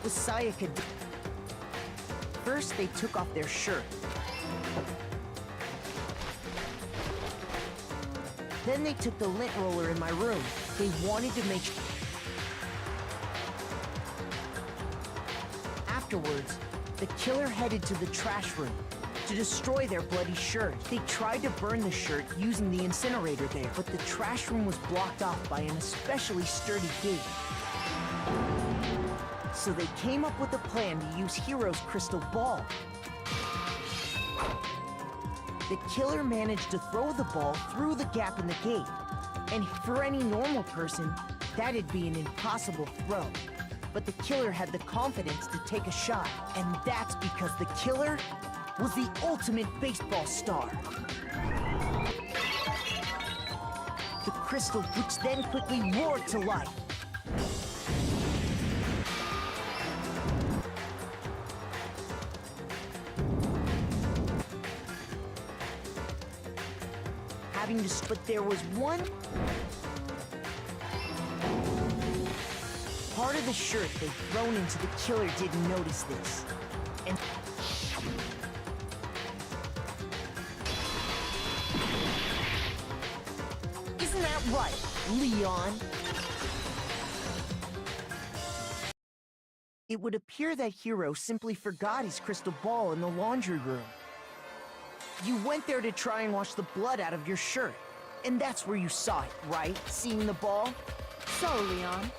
was Sayaka. First, they took off their shirt. Then they took the lint roller in my room. They wanted to make sure. Afterwards, the killer headed to the trash room to destroy their bloody shirt. They tried to burn the shirt using the incinerator there, but the trash room was blocked off by an especially sturdy gate. So they came up with a plan to use Hiro's crystal ball. The killer managed to throw the ball through the gap in the gate. And for any normal person, that'd be an impossible throw. But the killer had the confidence to take a shot. And that's because the killer was the ultimate baseball star. The crystal, which then quickly roared to life. But there was one part of the shirt they'd thrown into the killer didn't notice this. And isn't that right, Leon? It would appear that Hiro simply forgot his crystal ball in the laundry room. You went there to try and wash the blood out of your shirt. And that's where you saw it, right? Seeing the ball? So, Leon,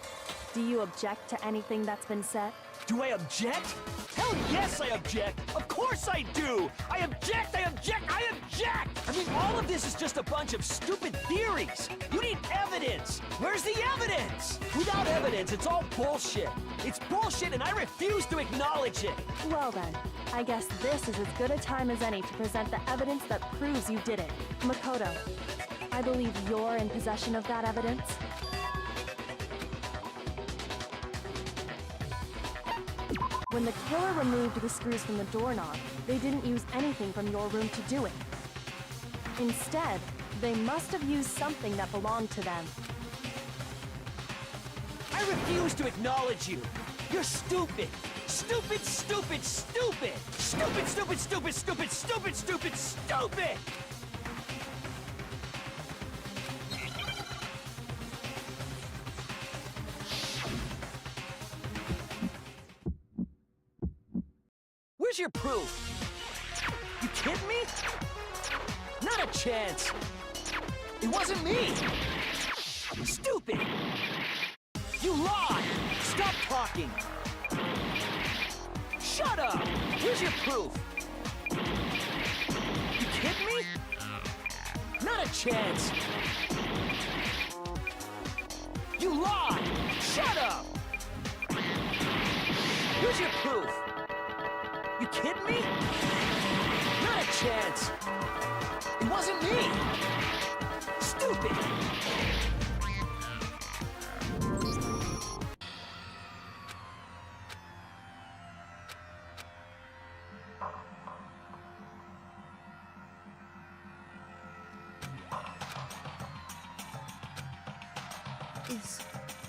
do you object to anything that's been said? Do I object? Hell yes, I object! Of course I do! I object, I object, I object! I mean, all of this is just a bunch of stupid theories! You need evidence! Where's the evidence? Without evidence, it's all bullshit! It's bullshit and I refuse to acknowledge it! Well then, I guess this is as good a time as any to present the evidence that proves you did it. Makoto, I believe you're in possession of that evidence. When the killer removed the screws from the doorknob, they didn't use anything from your room to do it. Instead, they must have used something that belonged to them. I refuse to acknowledge you! You're stupid! Stupid, stupid, stupid! Stupid, stupid, stupid, stupid, stupid, stupid, stupid! Where's your proof? You kidding me? Not a chance! It wasn't me! Stupid! You lied! Stop talking! Shut up! Here's your proof! You kidding me? Not a chance! You lied! Shut up! Here's your proof! You kidding me? Not a chance! It wasn't me! Stupid!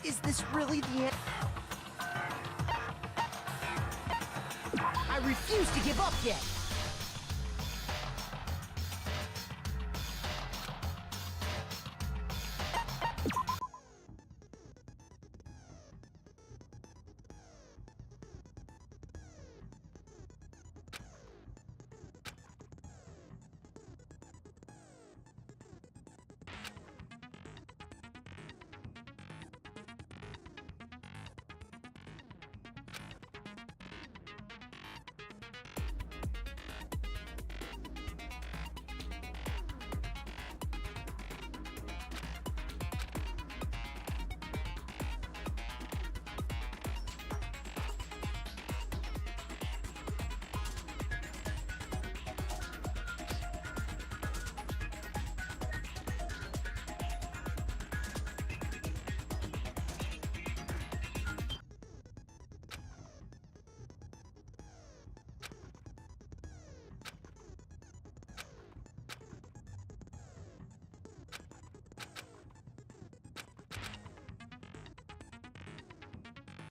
Is this really the end? I refuse to give up yet.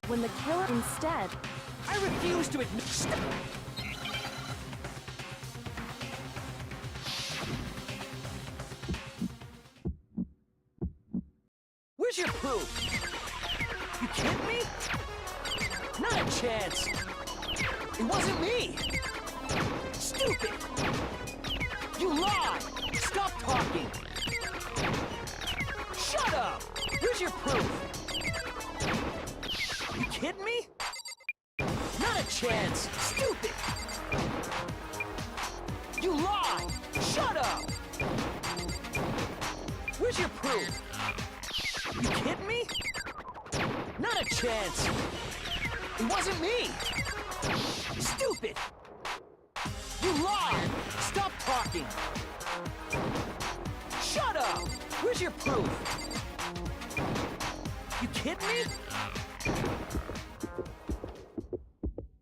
When the killer instead... I refuse to admit... Where's your proof? You kidding me? Not a chance. It wasn't me. Stupid. You lied. Stop talking. Shut up. Where's your proof? You kidding me? Not a chance. Stupid. You lied. Shut up. Where's your proof? You kidding me? Not a chance! It wasn't me! Stupid! You lied! Stop talking! Shut up! Where's your proof? You kidding me?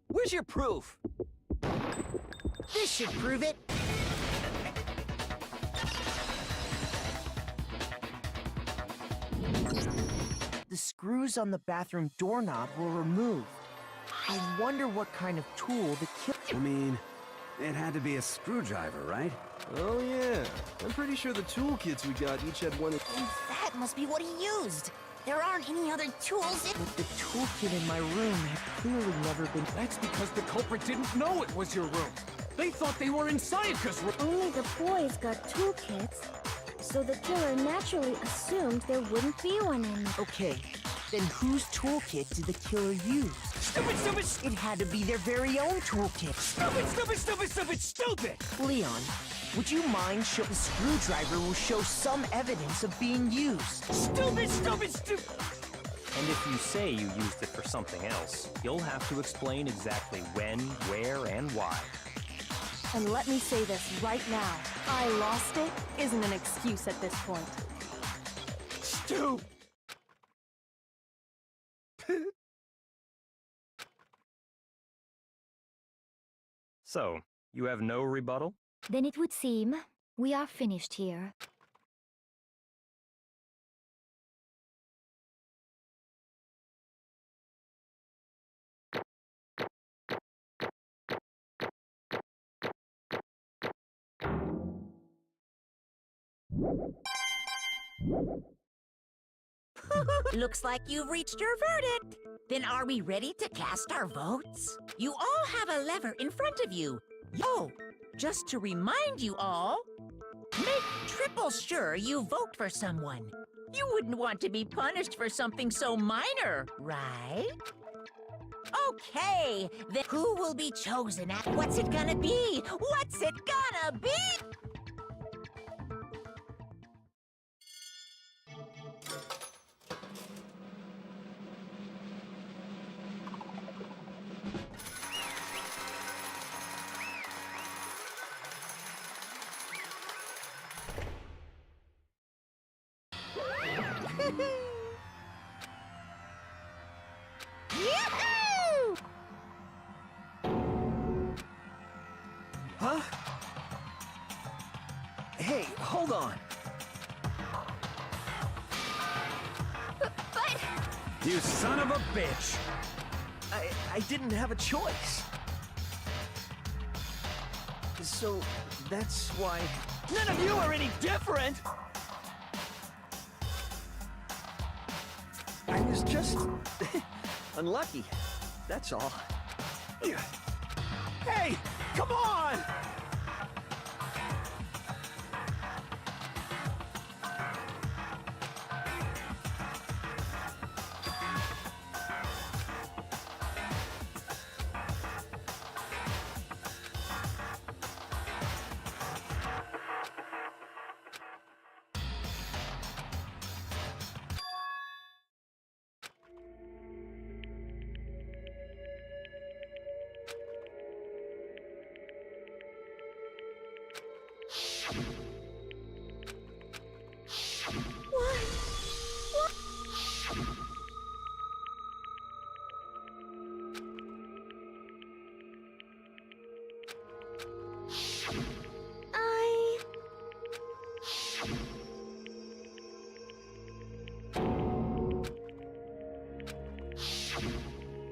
Where's your proof? This should prove it. The screws on the bathroom doorknob were removed. I wonder what kind of tool the killer... I mean, it had to be a screwdriver, right? Oh yeah, I'm pretty sure the toolkits we got each had one. And that must be what he used. There aren't any other tools in... But the toolkit in my room had clearly never been... That's because the culprit didn't know it was your room. They thought they were in Sayaka's room. Only the boys got toolkits, so the killer naturally assumed there wouldn't be one in. Okay, then whose toolkit did the killer use? Stupid, stupid, It had to be their very own toolkit. stupid, stupid, stupid, stupid, stupid! Leon, would you mind show the screwdriver will show some evidence of being used? Stupid, stupid, stupid! And if you say you used it for something else, you'll have to explain exactly when, where, and why. And let me say this right now. I lost it isn't an excuse at this point. Stu! So, you have no rebuttal? Then it would seem we are finished here. Looks like you've reached your verdict. Then are we ready to cast our votes? You all have a lever in front of you. Yo, just to remind you all, make triple sure you vote for someone. You wouldn't want to be punished for something so minor, right? Okay, then who will be chosen at what's it gonna be? What's it gonna be? Yoo-hoo! Huh? Hey, hold on. You son of a bitch! I didn't have a choice. So that's why... None of you are any different! I was just... unlucky. That's all. Hey, come on!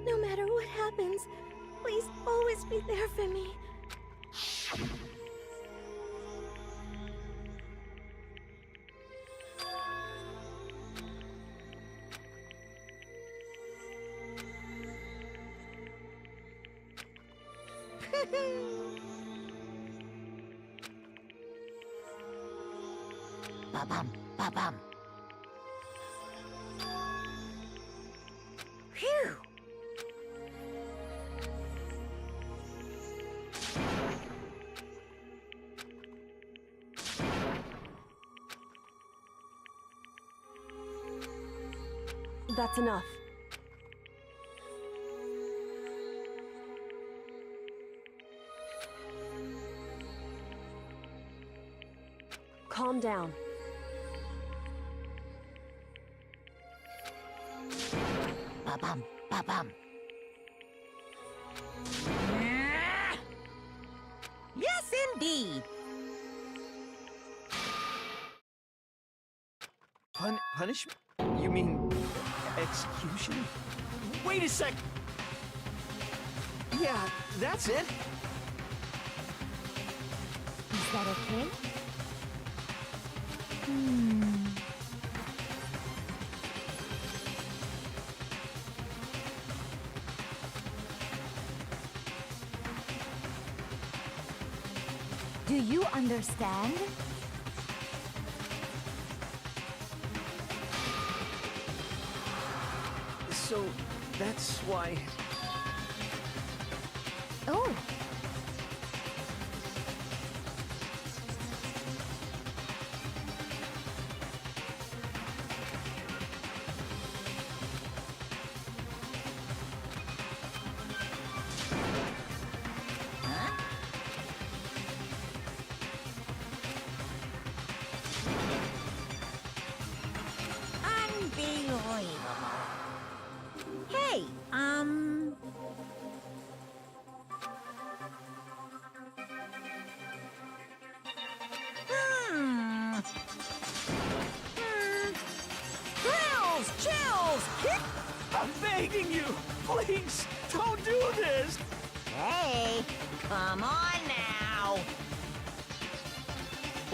No matter what happens, please always be there for me. Ba-bum, ba-bum. Phew! That's enough. Calm down. Ba-bum, ba-bum. Yes, indeed. Punishment? You mean... execution? Wait a sec! Yeah, that's it. Is that okay? Do you understand? So, that's why... Oh. Hey, Thrills, chills, kick. I'm begging you! Please, don't do this! Hey, come on now.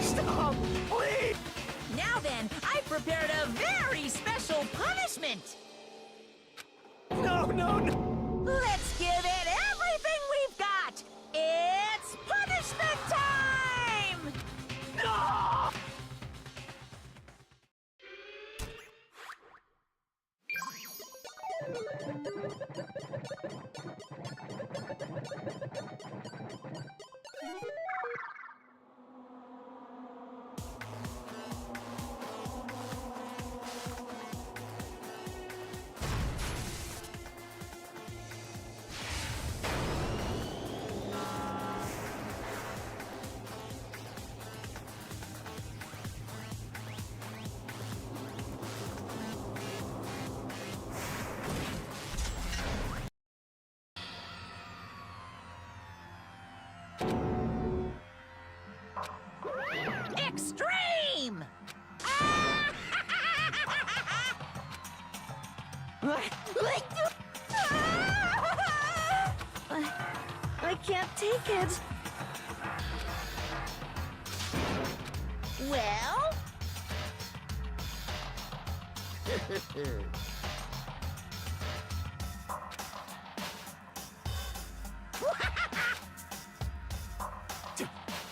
Stop, please! Now then, I've prepared a very special punishment. No, no, no! Let's give it everything we've got. It's punishment time! No! Extreme! I can't take it. Well?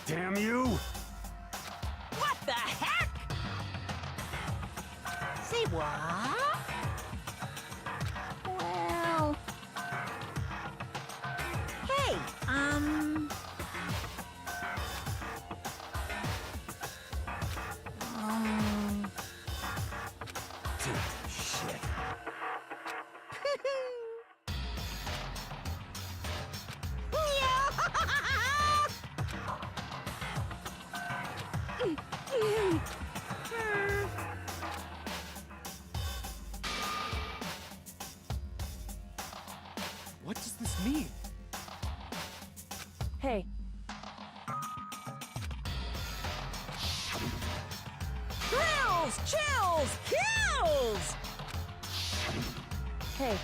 Damn you! What the heck? Say what? Well... Hey, Shit. What does this mean? Hey, Thrills, chills, kills! hey.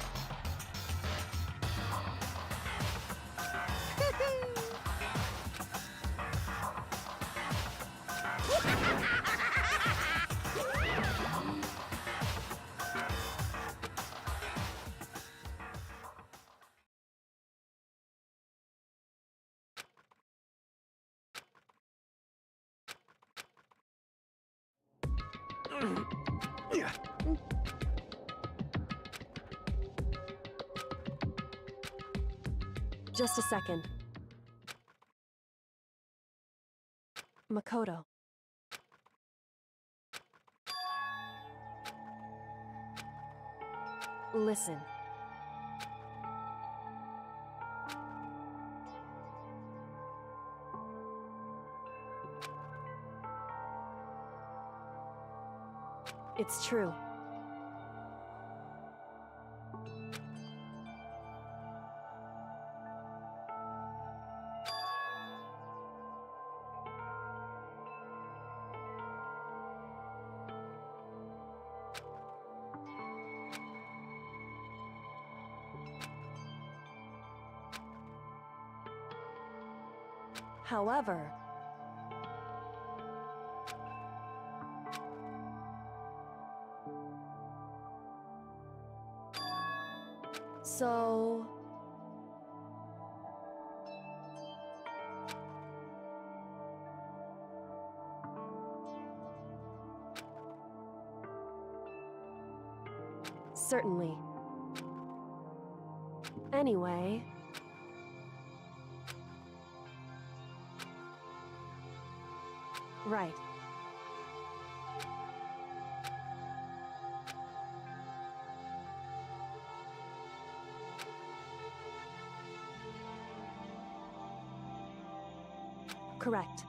Just a second. Makoto. Listen. It's true. However, so certainly. Anyway, right. Correct.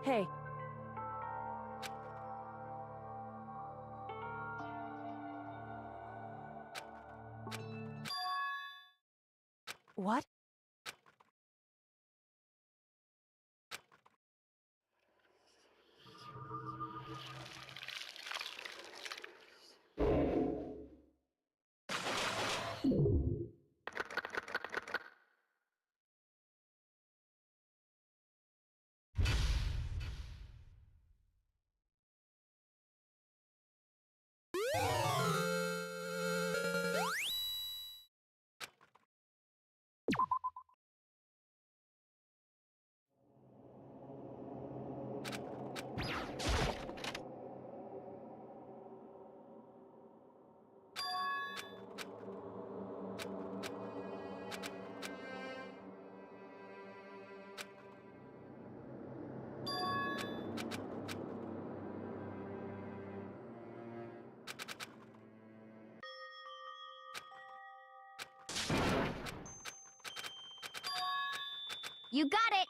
Hey. What? You got it!